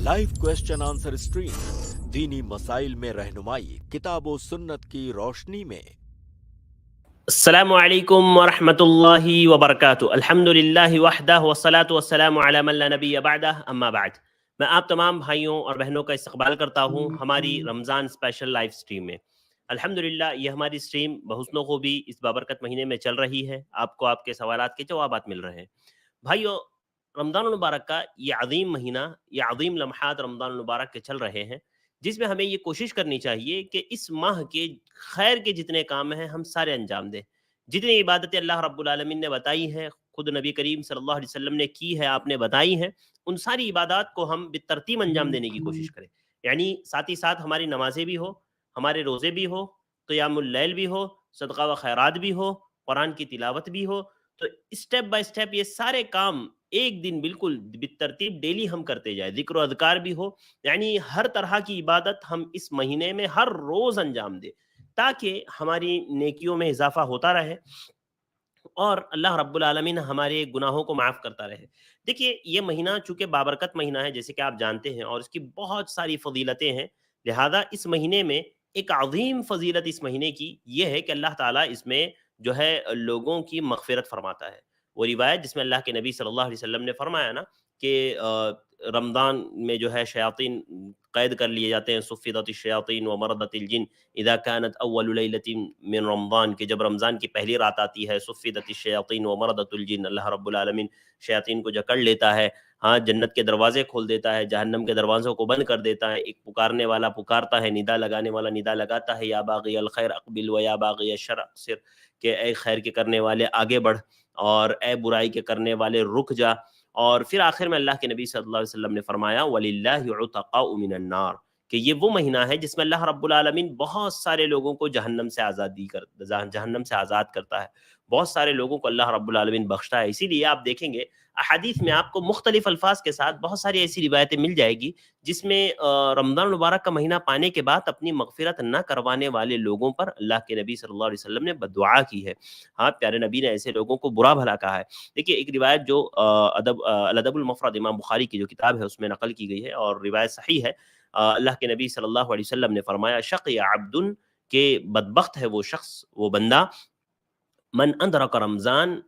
Live question answer stream दीनी मसाइल में रहनुमाई किताब व सुन्नत की रोशनी में। अस्सलामु अलैकुम वरहमतुल्लाहि वबरकातुहू। अल्हम्दुलिल्लाहि वहदह वस्सलातु वस्सलामु अला मन ला नबिय्य बअदह, अम्मा बाद। मैं आप तमाम भाइयों और बहनों का इस्तकबाल करता हूँ हमारी रमज़ान स्पेशल लाइव स्ट्रीम में। अल्हम्दुलिल्लाह ये हमारी स्ट्रीम बहुस्नो को भी इस बाबरकत महीने में चल रही है। आपको आपके सवालात के जवाबात मिल रहे हैं। भाइयों, रमज़ान मुबारक का ये अज़ीम महीना, ये अज़ीम लम्हात रमज़ान मुबारक के चल रहे हैं, जिसमें हमें ये कोशिश करनी चाहिए कि इस माह के खैर के जितने काम हैं हम सारे अंजाम दें। जितनी इबादतें अल्लाह रब्बुल आलमीन ने बताई हैं, खुद नबी करीम सल्लल्लाहु अलैहि वसल्लम ने की है, आपने बताई हैं, उन सारी इबादत को हम बेतरतीब अंजाम देने की कोशिश करें। यानी साथ ही साथ हमारी नमाज़ें भी हो, हमारे रोज़े भी हो, क़ियामुल लैल भी हो, सदका व खैरात भी हो, कुरान की तिलावत भी हो। तो स्टेप बाय स्टेप ये सारे काम एक दिन बिल्कुल बेतरतीब डेली हम करते जाए। ज़िक्र व अज़कार भी हो, यानी हर तरह की इबादत हम इस महीने में हर रोज़ अंजाम दें, ताकि हमारी नेकियों में इजाफा होता रहे और अल्लाह रब्बुल आलमीन हमारे गुनाहों को माफ़ करता रहे। देखिए, ये महीना चूँकि बाबरकत महीना है, जैसे कि आप जानते हैं, और इसकी बहुत सारी फ़ज़ीलतें हैं। लिहाजा इस महीने में एक अज़ीम फ़ज़ीलत इस महीने की ये है कि अल्लाह ताला इसमें जो है लोगों की मग़फ़िरत फ़रमाता है। वो रिवायत जिसमें अल्लाह के नबी सल्लल्लाहु अलैहि वसल्लम ने फ़रमाया ना कि रमज़ान में जो है शयातीन क़ैद कर लिए जाते हैं। सुफ़्फ़िदतिश-शयातीन व मरदतिल जिन इज़ा कानत अव्वलु लैलतिन मिन रमज़ान, के जब रमज़ान की पहली रात आती है, सुफ़्फ़िदतिश-शयातीन व मरदतुल जिन, अल्लाह रब्बुल आलमीन शयातीन को जकड़ लेता है। हाँ, जन्नत के दरवाज़े खोल देता है, जहन्नम के दरवाज़ों को बंद कर देता है। एक पुकारने वाला पुकारता है, निदा लगाने वाला निदा लगाता है, या बाग़ियल खैर अक़बिल व या बाग़ियश शर अक़सिर, कि ए खैर के करने वाले आगे बढ़ और ए बुराई के करने वाले रुक जा। और फिर आखिर में अल्लाह के नबी सल्लल्लाहु अलैहि वसल्लम ने फरमाया वलिल्लाहि उतक़ाउ मिनन नार, कि ये वो महीना है जिसमें अल्लाह रब्बुल आलमीन बहुत सारे लोगों को जहन्नम से आज़ाद करता है। बहुत सारे लोगों को अल्लाह रब्बुल आलमीन बख्शता है। इसीलिए आप देखेंगे अहादीस में आपको मुख्तलिफ अल्फाज के साथ बहुत सारी ऐसी रिवायतें मिल जाएगी जिसमें रमज़ान मुबारक का महीना पाने के बाद अपनी मग़फ़िरत न करवाने वाले लोगों पर अल्लाह के नबी सल्लल्लाहु अलैहि वसल्लम ने बद्दुआ की है। हाँ, प्यारे नबी ने ऐसे लोगों को बुरा भला कहा है। देखिए, एक रिवायत जो अल अदबुल मुफ़रद इमाम बुखारी की जो किताब है उसमें नक़ल की गई है और रिवायत सही है। अल्लाह के नबी सल्लल्लाहु अलैहि वसल्लम ने फरमाया, शक़िया अब्दुन, के बदबख्त है वो शख्स, वो बंदा, मन अदरक रमज़ान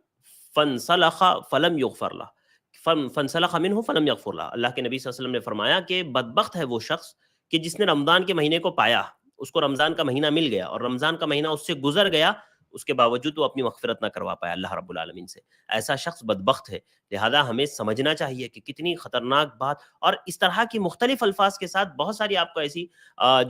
फनसलख़ फलम युग़फ़र लह, फनसलख़ मिन्हु फलम यग़फ़ुर लह। अल्लाह के नबी सल्लल्लाहु अलैहि वसल्लम ने फरमाया कि बदबख्त है वो शख्स कि जिसने रमज़ान के महीने को पाया, उसको रमज़ान का महीना मिल गया और रमज़ान का महीना उससे गुज़र गया, उसके बावजूद वो अपनी मग़फ़िरत ना करवा पाया अल्लाह रब्बुल आलमीन से। ऐसा शख्स बदबख्त है। लिहाज़ा हमें समझना चाहिए कि कितनी ख़तरनाक बात, और इस तरह की मुख्तलिफ़ अल्फ़ाज़ के साथ बहुत सारी आपको ऐसी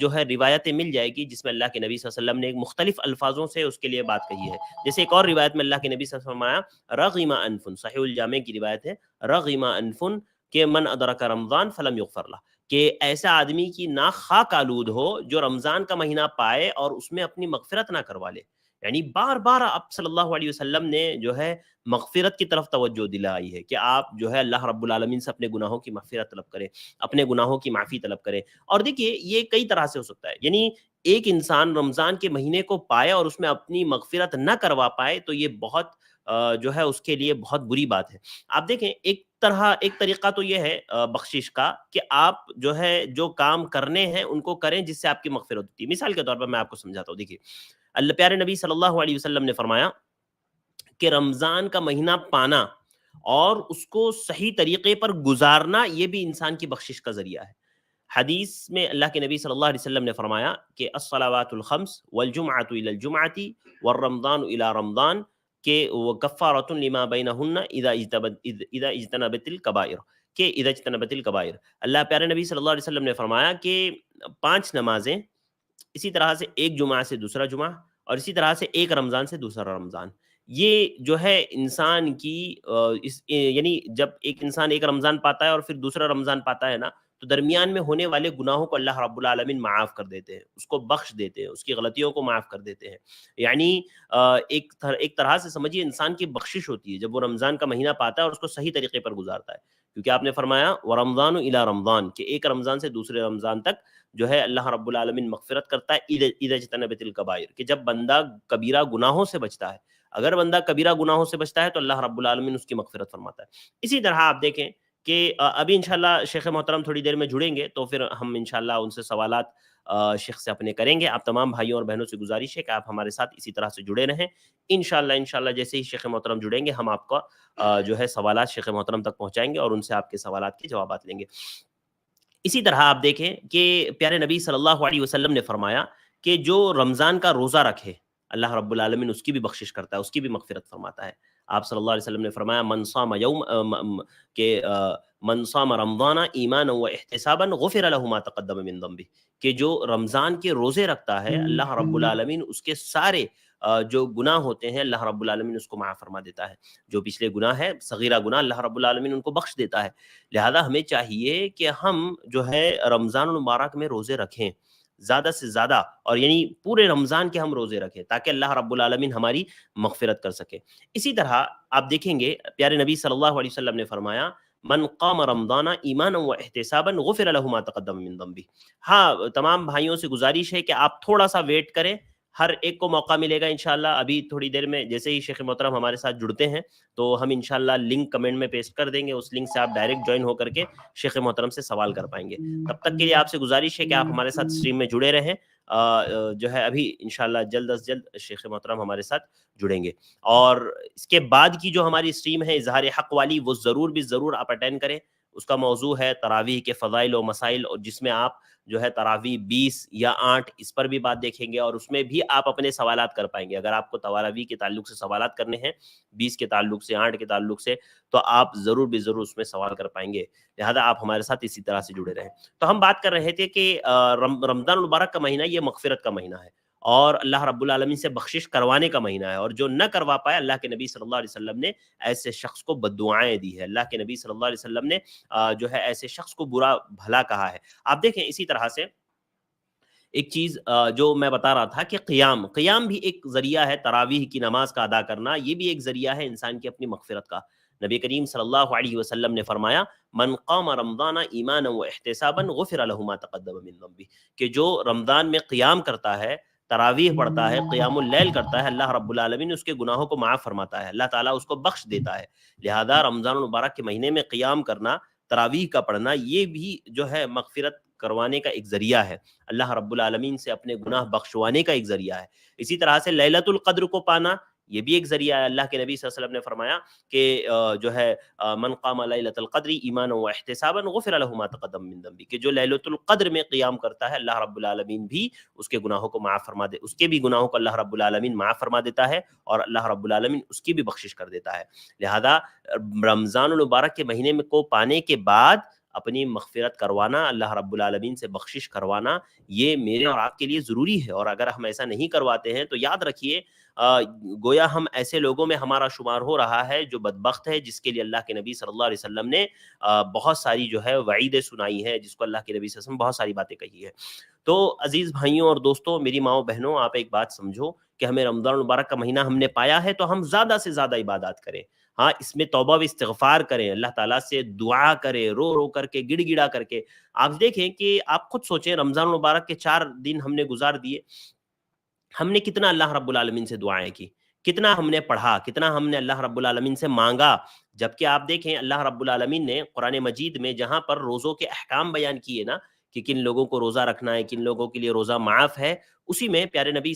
जो है रिवायतें मिल जाएगी जिसमें अल्लाह के नबी सल्लल्लाहु अलैहि वसल्लम ने मुख्तलिफ़ अल्फ़ाज़ों से उसके लिए बात कही है। जैसे एक और रिवायत में अल्लाह के नबी सल्लल्लाहु अलैहि वसल्लम ने फरमाया, रग़िमा अनफ़ुन, सहीहुल जामे की रिवायत है, रग़िमा अनफ़ुन, के मन अदरक रमज़ान फलम युग़फ़र लह, कि ऐसा आदमी की नाक खाक आलूद हो जो रमज़ान का महीना पाए और उसमें अपनी मग़फ़िरत ना करवा ले। यानी बार-बार आप सल्लल्लाहु अलैहि वसल्लम ने जो है मग़फ़िरत की तरफ तवज्जो दिलाई है कि आप जो है अल्लाह रब्बुल आलमीन से अपने गुनाहों की मग़फ़िरत तलब करें, अपने गुनाहों की माफ़ी तलब करें। और देखिए, ये कई तरह से हो सकता है। यानी एक इंसान रमज़ान के महीने को पाए और उसमें अपनी मग़फ़िरत ना करवा पाए, तो ये बहुत जो है उसके लिए बहुत बुरी बात है। आप देखें, एक तरीक़ा तो ये है बख़्शिश का, कि आप जो है जो काम करने हैं उनको करें जिससे आपकी मग़फ़िरत होती है। मिसाल के तौर पर मैं आपको समझाता हूँ। देखिए, अल्लाह प्यारे नबी सल्लल्लाहु अलैहि वसल्लम ने फरमाया कि रमज़ान का महीना पाना और उसको सही तरीक़े पर गुज़ारना, ये भी इंसान की बख़्शिश का ज़रिया है। हदीस में अल्लाह के नबी सल्लल्लाहु अलैहि वसल्लम ने फरमाया कि अस्सलावातुल खम्स वल जुमअतु इलल जुमअति वर रमज़ानु इला रमज़ान, के व कफ़्फ़ारतुन लिमा बैनहुन्ना इज़ा इज्तनबतिल कबाइर, के इज़ा इज्तनबतिल कबाइर। अल्लाह प्यारे नबी सल्लल्लाहु अलैहि वसल्लम ने फरमाया कि 5 नमाज़ें, इसी तरह से एक जुमा से दूसरा जुमा, और इसी तरह से एक रमज़ान से दूसरा रमज़ान, ये जो है इंसान की यानी जब एक इंसान एक रमज़ान पाता है और फिर दूसरा रमज़ान पाता है ना, तो दरमियान में होने वाले गुनाहों को अल्लाह रब्बुल आलमीन माफ़ कर देते हैं, उसको बख्श देते हैं, उसकी गलतियों को माफ़ कर देते हैं। यानी एक तरह से समझिए इंसान की बख्शिश होती है जब वो रमज़ान का महीना पाता है और उसको सही तरीके पर गुजारता है। क्योंकि आपने फरमाया व रमज़ानु इला रमज़ान, कि एक रमज़ान से दूसरे रमज़ान तक जो है अल्लाह रब्बुल आलमीन मग़फ़िरत करता है इज़ा इज्तनबतिल कबाइर, कि जब बंदा कबीरा गुनाहों से बचता है। अगर बंदा कबीरा गुनाहों से बचता है तो अल्लाह रब्बुल आलमीन उसकी मग़फ़िरत फरमाता है। इसी तरह आप देखें کہ अभी इंशाल्लाह शेख मोहतरम थोड़ी देर में जुड़ेंगे, तो फिर हम इंशाल्लाह उनसे सवालात शेख से अपने करेंगे। आप तमाम भाइयों और बहनों से गुजारिश है कि आप हमारे साथ इसी तरह से जुड़े रहें। इंशाल्लाह जैसे ही शेख मोहतरम जुड़ेंगे, हम आपका जो है सवालात शेख मोहतरम तक पहुँचाएँगे और उनसे आपके सवालात के जवाबात लेंगे। इसी तरह आप देखें कि प्यारे नबी सल्लल्लाहु अलैहि वसल्लम ने फरमाया कि जो रमज़ान का रोज़ा रखे, अल्लाह रब्बुल आलमीन उसकी भी बख्शिश करता है, उसकी भी मग़फ़िरत फरमाता है। आप सल्लल्लाहु अलैहि वसल्लम ने फरमाया मन साम यौम मन साम रमज़ाना ईमानन व इहतिसाबन गुफ़िर लहु मा तक़द्दम मिन ज़ंबि, कि जो रमज़ान के रोज़े रखता है, अल्लाह रब्बुल आलमीन उसके सारे जो गुनाह होते हैं अल्लाह रब्बुल आलमीन उसको माफ़ फरमा देता है। जो पिछले गुनाह है, सगीरा गुनाह, अल्लाह रब्बुल आलमीन उनको बख्श देता है। लिहाजा हमें चाहिए कि हम जो है रमज़ान मुबारक में रोज़े रखें ज़्यादा से ज़्यादा, और यानी पूरे रमज़ान के हम रोज़े रखें ताकि अल्लाह रब्बुल आलमीन हमारी मग़फ़िरत कर सके। इसी तरह आप देखेंगे प्यारे नबी सल्लल्लाहु अलैहि वसल्लम ने फरमाया मन क़ाम रमज़ाना ईमानन व इहतिसाबन गुफ़िर लहु मा तक़द्दम मिन ज़ंबि। हाँ, तमाम भाइयों से गुज़ारिश है कि आप थोड़ा-सा वेट करें, हर एक को मौका मिलेगा इंशाल्लाह। अभी थोड़ी देर में जैसे ही शेख मोहतरम हमारे साथ जुड़ते हैं, तो हम इंशाल्लाह लिंक कमेंट में पेस्ट कर देंगे, उस लिंक से आप डायरेक्ट जॉइन होकर के शेख मोहतरम से सवाल कर पाएंगे। तब तक के लिए आपसे गुजारिश है कि आप हमारे साथ स्ट्रीम में जुड़े रहें। जो है अभी इंशाल्लाह जल्द अज जल्द शेख मोहतरम हमारे साथ जुड़ेंगे, और इसके बाद की जो हमारी स्ट्रीम है इजहार हक वाली, वो ज़रूर आप अटेंड करें। उसका मौजू है तरावीह के फ़ज़ाइल और मसाइल, और जिसमें आप जो है तरावी 20 या 8 इस पर भी बात देखेंगे, और उसमें भी आप अपने सवालात कर पाएंगे। अगर आपको तरावी के ताल्लुक से सवालात करने हैं, 20 के ताल्लुक से, 8 के ताल्लुक से, तो आप ज़रूर उसमें सवाल कर पाएंगे। लिहाजा आप हमारे साथ इसी तरह से जुड़े रहें। तो हम बात कर रहे थे कि रमज़ान मुबारक का महीना ये मग़फ़िरत का महीना है और अल्लाह रब्बुल आलमीन से बख्शिश करवाने का महीना है, और जो न करवा पाए, अल्लाह के नबी सल्लल्लाहु अलैहि वसल्लम ने ऐसे शख्स को बद्दुआएं दी है। अल्लाह के नबी सल्लल्लाहु अलैहि वसल्लम ने जो है ऐसे शख्स को बुरा भला कहा है। आप देखें इसी तरह से एक चीज़ जो मैं बता रहा था कि क़ियाम भी एक ज़रिया है, तरावीह की नमाज का अदा करना, ये भी एक ज़रिया है इंसान की अपनी मग़फ़िरत का। नबी करीम सल्लल्लाहु अलैहि वसल्लम ने फरमाया मन क़ाम रमज़ाना ईमानन व इहतिसाबन गुफ़िर लहु मा तक़द्दम मिन ज़ंबि, कि जो रमज़ान में क़ियाम करता है, तरावीह पढ़ता है, क़ियामुल लैल करता है, अल्लाह रब्बुल आलमीन उसके गुनाहों को माफ़ फरमाता है, अल्लाह ताला उसको बख्श देता है। लिहाजा रमज़ान मुबारक के महीने में क़ियाम करना, तरावीह का पढ़ना, ये भी जो है मग़फ़िरत करवाने का एक ज़रिया है, अल्लाह रब्बुल आलमीन से अपने गुनाह बख्शवाने का एक ज़रिया है। इसी तरह से लैलतुल क़द्र को पाना, ये भी एक ज़रिया है। अल्लाह के नबी सल्लल्लाहु अलैहि वसल्लम ने फरमाया कि जो है मन क़ाम लैलतुल क़द्रि ईमानन व इहतिसाबन गुफ़िर लहु मा तक़द्दम मिन ज़ंबि, कि जो लैलतुल क़द्र में क़ियाम करता है, अल्लाह रब्बुल आलमीन भी उसके गुनाहों को माफ़ फरमा दे, उसके भी गुनाहों को अल्लाह रब्बुल आलमीन माफ़ फरमा देता है, और अल्लाह रब्बुल आलमीन उसकी भी बख्शिश कर देता है। लिहाजा रमज़ानुल मुबारक के महीने में को पाने के बाद अपनी मग़फ़िरत करवाना, अल्लाह रब्बुल आलमीन से बख्शिश करवाना, ये मेरे और आपके लिए ज़रूरी है। और अगर हम ऐसा नहीं करवाते हैं, तो याद रखिए गोया हम ऐसे लोगों में हमारा शुमार हो रहा है जो बदबख्त है, जिसके लिए अल्लाह के नबी सल्लल्लाहु अलैहि वसल्लम ने बहुत सारी जो है वईदें सुनाई हैं, जिसको अल्लाह के नबी सल्लल्लाहु अलैहि वसल्लम बहुत सारी बातें कही है। तो अज़ीज़ भाइयों और दोस्तों, मेरी माँओं बहनों, आप एक बात समझो कि हमें रमज़ान मुबारक का महीना हमने पाया है, तो हम ज़्यादा से ज़्यादा इबादत करें। हाँ, इसमें तौबा व इस्तिग़फ़ार करें, अल्लाह ताला से दुआ करें, रो-रो करके, गिड़-गिड़ा करके। आप देखें कि आप खुद सोचें, रमज़ान मुबारक के 4 दिन हमने गुज़ार दिए, हमने कितना अल्लाह रब्बुल आलमीन से दुआएँ की, कितना हमने पढ़ा, कितना हमने अल्लाह रब्बुल आलमीन से माँगा। जबकि आप देखें अल्लाह रब्बुल आलमीन ने कुरान मजीद में जहाँ पर रोज़ों के अहकाम बयान किए ना, कि किन लोगों को रोज़ा रखना है, किन लोगों के लिए रोज़ा माफ़ है, उसी में प्यारे नबी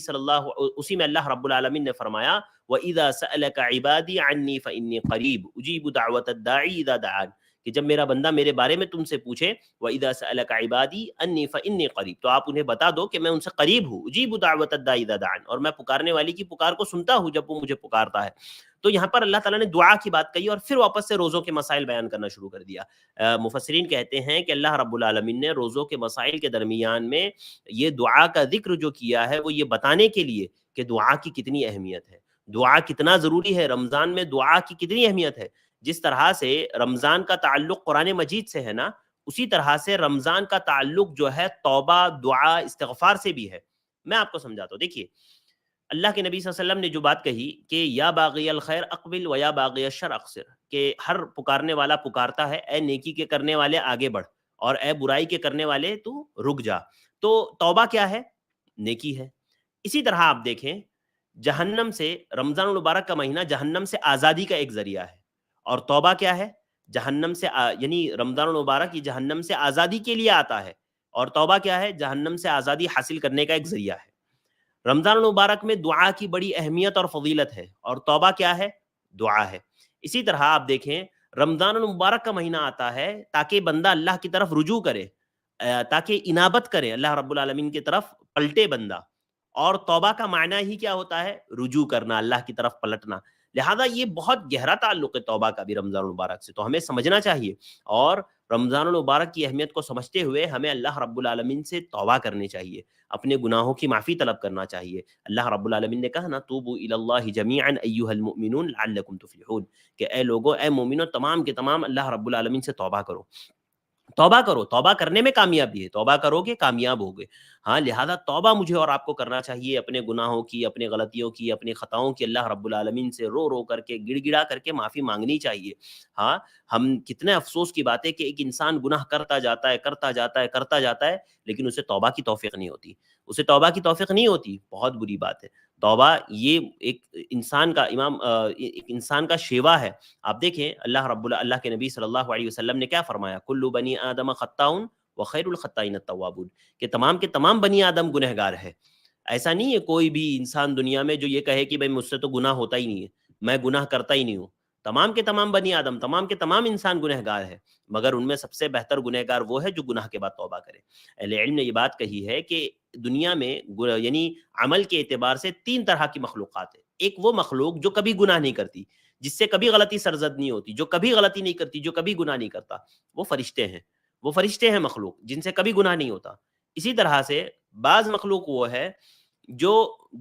उसी में अल्लाह रब्बुल आलमीन ने फरमाया व इज़ा सअलका इबादी अन्नी फ़इन्नी क़रीब उजीबु दाअवतद दाई इज़ा दआन, कि जब मेरा बंदा मेरे बारे में तुमसे पूछे, व इज़ा सअलका इबादी अन्नी फ़इन्नी क़रीब, तो आप उन्हें बता दो कि मैं उनसे करीब हूँ, उजीबु दाअवतद दाई इज़ा दआन, और मैं पुकारने वाली की पुकार को सुनता हूँ जब वो मुझे पुकारता है। तो यहाँ पर अल्लाह ताला ने दुआ की बात कही और फिर वापस से रोज़ों के मसाइल बयान करना शुरू कर दिया। मुफस्सिरीन कहते हैं कि अल्लाह रब्बुल आलमीन ने रोज़ों के मसाइल के दरमियान में ये दुआ का ज़िक्र जो किया है, वो ये बताने के लिए कि दुआ की कितनी अहमियत है, दुआ कितना ज़रूरी है, रमज़ान में दुआ की कितनी अहमियत है। जिस तरह से रमज़ान का ताल्लुक़ कुरान मजीद से है ना, उसी तरह से रमज़ान का ताल्लुक़ जो है तौबा, दुआ, इस्तिग़फ़ार से भी है। मैं आपको समझाता हूँ। देखिए, अल्लाह के नबी सल्लल्लाहु अलैहि वसल्लम ने जो बात कही कि या बाग़ियल खैर अक़बिल व या बाग़ियश शर अक़सिर, कि हर पुकारने वाला पुकारता है, ए नेकी के करने वाले आगे बढ़, और ए बुराई के करने वाले तू रुक जा। तो तौबा क्या है? नेकी है। इसी तरह आप देखें, जहन्नम से, रमज़ान मुबारक का महीना जहन्नम से आज़ादी का एक ज़रिया है, और तौबा क्या है? جہنم سے یعنی رمضان المبارک یہ جہنم سے آزادی کے لیے آتا ہے، اور توبہ کیا ہے؟ جہنم سے آزادی حاصل کرنے کا ایک ذریعہ ہے۔ رمضان المبارک میں دعا کی بڑی اہمیت اور فضیلت ہے، اور توبہ کیا ہے؟ دعا ہے۔ اسی طرح آپ دیکھیں رمضان المبارک کا مہینہ آتا ہے تاکہ بندہ اللہ کی طرف رجوع کرے، تاکہ انابت کرے، اللہ رب العالمین کی طرف پلٹے بندہ۔ اور توبہ کا معنی ہی کیا ہوتا ہے؟ رجوع کرنا، اللہ کی طرف پلٹنا۔ لہذا یہ بہت گہرا تعلق ہے توبہ کا بھی رمضان المبارک سے، تو ہمیں سمجھنا چاہیے، اور رمضان المبارک کی اہمیت کو سمجھتے ہوئے ہمیں اللہ رب العالمین سے توبہ کرنی چاہیے، اپنے گناہوں کی معافی طلب کرنا چاہیے۔ اللہ رب العالمین نے کہا نا، توبوا الی اللہ جمیعا ایھا المؤمنون لعلکم تفلحون، کہ اے لوگو، اے مومنو، تمام کے تمام اللہ رب العالمین سے توبہ کرو، توبہ کرو۔ توبہ کرنے میں کامیابی ہے، توبہ کرو گے کامیاب ہوگے۔ ہاں، لہذا توبہ مجھے اور آپ کو کرنا چاہیے، اپنے گناہوں کی، اپنے غلطیوں کی، اپنے خطاؤں کی اللہ رب العالمین سے رو رو کر کے، گڑ گڑا کر کے معافی مانگنی چاہیے۔ ہاں، ہم کتنے افسوس کی بات ہے کہ ایک انسان گناہ کرتا جاتا ہے، کرتا جاتا ہے، کرتا جاتا ہے، لیکن اسے توبہ کی توفیق نہیں ہوتی، اسے توبہ کی توفیق نہیں ہوتی۔ بہت بری بات ہے۔ توبہ یہ ایک انسان کا ایک انسان کا شیوا ہے۔ آپ دیکھیں اللہ کے نبی صلی اللہ علیہ وسلم نے کیا فرمایا؟ کل بنی آدم خطاؤن وخیر الخطائین التوابون، کہ تمام کے تمام بنی آدم گنہگار ہے۔ ایسا نہیں ہے کوئی بھی انسان دنیا میں جو یہ کہے کہ بھائی مجھ سے تو گناہ ہوتا ہی نہیں ہے، میں گناہ کرتا ہی نہیں ہوں۔ تمام کے تمام بنی آدم، تمام کے تمام انسان گنہگار ہے، مگر ان میں سب سے بہتر گنہگار وہ ہے جو گناہ کے بعد توبہ کرے۔ اہل علم نے یہ بات کہی ہے کہ دنیا میں یعنی عمل کے اعتبار سے 3 طرح کی مخلوقات ہے۔ ایک وہ مخلوق جو کبھی گناہ نہیں کرتی، جس سے کبھی غلطی سرزد نہیں ہوتی، جو کبھی غلطی نہیں کرتی، جو کبھی گناہ نہیں کرتا، وہ فرشتے ہیں۔ وہ فرشتے ہیں مخلوق جن سے کبھی گناہ نہیں ہوتا۔ اسی طرح سے بعض مخلوق وہ ہے جو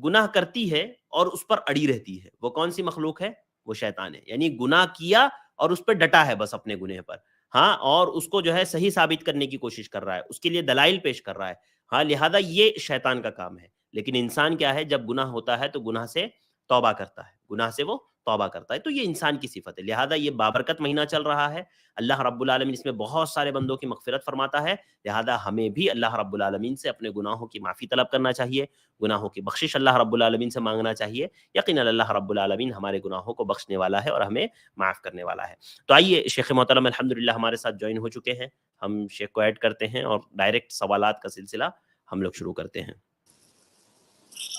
گناہ کرتی ہے اور اس پر اڑی رہتی ہے۔ وہ کون سی مخلوق ہے؟ وہ شیطان ہے، یعنی گناہ کیا اور اس پہ ڈٹا ہے بس اپنے گناہ پر، ہاں، اور اس کو جو ہے صحیح ثابت کرنے کی کوشش کر رہا ہے، اس کے لیے دلائل پیش کر رہا ہے، ہاں، لہذا یہ شیطان کا کام ہے۔ لیکن انسان کیا ہے؟ جب گناہ ہوتا ہے تو گناہ سے توبہ کرتا ہے، گناہ سے وہ توبہ کرتا ہے۔ تو یہ انسان کی صفت ہے، لہذا یہ بابرکت مہینہ چل رہا ہے۔ اللہ رب العالمین اس میں بہت سارے بندوں کی مغفرت فرماتا ہے، لہذا ہمیں بھی اللہ رب العالمین سے اپنے گناہوں کی معافی طلب کرنا چاہیے، گناہوں کی بخشش اللہ رب العالمین سے مانگنا چاہیے۔ یقیناً اللہ رب العالمین ہمارے گناہوں کو بخشنے والا ہے اور ہمیں معاف کرنے والا ہے۔ تو آئیے، شیخ محترم الحمدللہ ہمارے ساتھ جوائن ہو چکے ہیں، ہم شیخ کو ایڈ کرتے ہیں اور ڈائریکٹ سوالات کا سلسلہ ہم لوگ شروع کرتے ہیں۔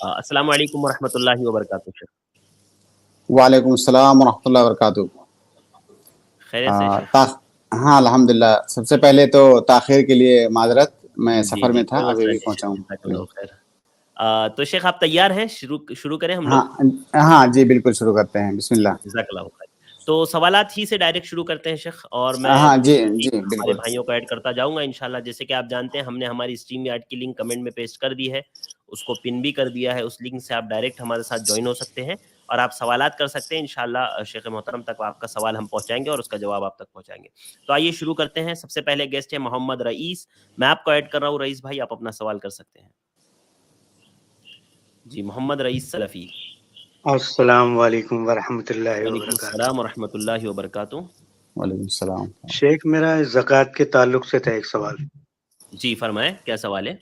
السلام علیکم ورحمۃ اللہ وبرکاتہ شیخ۔ وعلیکم السلام ورحمۃ اللہ وبرکاتہ۔ خیریت سے شیخ؟ ہاں الحمدللہ، سب سے پہلے تو تاخیر کے لیے معذرت، میں سفر میں تھا، کوئی ابھی مسئلہ بھی نہیں پہنچا شیخ، ہوں۔ جزاک اللہ خیر۔ تو شیخ آپ تیار ہیں؟ شروع کریں ہم ہاں لوگ؟ ہاں جی بالکل، شروع کرتے ہیں، بسم اللہ۔ جزاک اللہ خیر۔ تو سوالات ہی سے ڈائریکٹ شروع کرتے ہیں شیخ، اور میں ہاں جی جی ہمارے بالکل۔ بھائیوں کو ایڈ کرتا جاؤں گا انشاءاللہ۔ جیسے کہ آپ جانتے ہیں ہم نے ہماری اسٹریم یارڈ کی لنک کمنٹ میں پیسٹ کر دی ہے، اس کو پن بھی کر دیا ہے، اس لنک سے آپ ڈائریکٹ ہمارے ساتھ جوائن ہو سکتے ہیں اور آپ سوالات کر سکتے ہیں۔ انشاءاللہ شیخ محترم تک آپ کا سوال ہم پہنچائیں گے اور اس کا جواب آپ تک پہنچائیں گے۔ تو آئیے شروع کرتے ہیں۔ سب سے پہلے گیسٹ ہے محمد رئیس، میں آپ کو ایڈ کر رہا ہوں۔ رئیس بھائی آپ اپنا سوال کر سکتے ہیں۔ جی محمد رئیس سلفی۔ السلام علیکم ورحمۃ اللہ وعلیکم وبرکاتہ۔ السلام ورحمۃ اللہ وبرکاتہ۔ وعلیکم السلام۔ شیخ میرا زکوٰۃ کے تعلق سے تھا ایک سوال۔ جی فرمائیں، کیا سوال ہے؟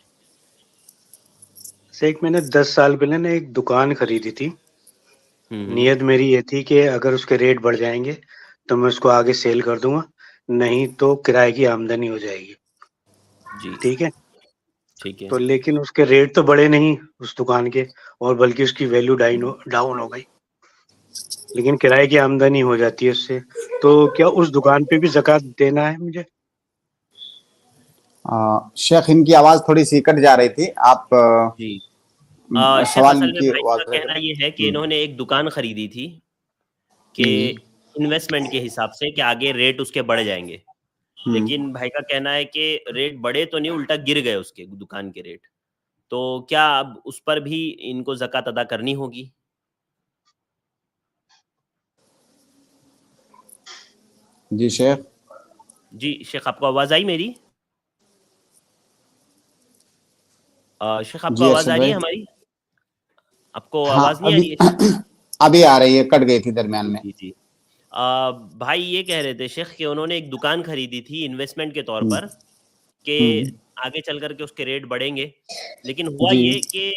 شیخ میں نے 10 سال پہلے نا ایک دکان خریدی تھی، نیت میری یہ تھی کہ اگر اس کے ریٹ بڑھ جائیں گے تو میں اس کو آگے سیل کر دوں گا، نہیں تو کرائے کی آمدنی ہو جائے گی، جی ٹھیک ہے؟ ٹھیک ہے۔ تو لیکن اس کے ریٹ تو بڑھے نہیں اس دکان کے، اور بلکہ اس کی ویلیو ڈاؤن ہو گئی، لیکن کرائے کی آمدنی ہو جاتی ہے اس سے، تو کیا اس دکان پہ بھی زکوٰۃ دینا ہے مجھے؟ شیخ ان کی آواز تھوڑی سی کٹ جا رہی تھی، آپ جی شیخ سوال اصل میں کی بھائی کا واضح کہنا یہ ہے کہ انہوں نے ایک دکان خریدی تھی کہ انویسٹمنٹ کے حساب سے کہ آگے ریٹ اس کے بڑھ جائیں گے، لیکن بھائی کا کہنا ہے کہ ریٹ بڑھے تو نہیں، الٹا گر گئے اس کے دکان کے ریٹ، تو کیا اب اس پر بھی ان کو زکوٰۃ ادا کرنی ہوگی؟ جی شیخ۔ جی شیخ آپ کو آواز آئی میری؟ شیخ آپ کو جی آواز ارشد آ رہی بھائی، ہے ہماری؟ آپ کو ہاں آواز نہیں آ رہی ہے؟ ابھی آ رہی ہے، کٹ گئی تھی درمیان میں۔ جی جی بھائی یہ کہہ رہے تھے شیخ کہ انہوں نے ایک دکان خریدی تھی انویسٹمنٹ کے طور پر کہ آگے چل کر کے اس کے ریٹ بڑھیں گے، لیکن ہوا جی یہ کہ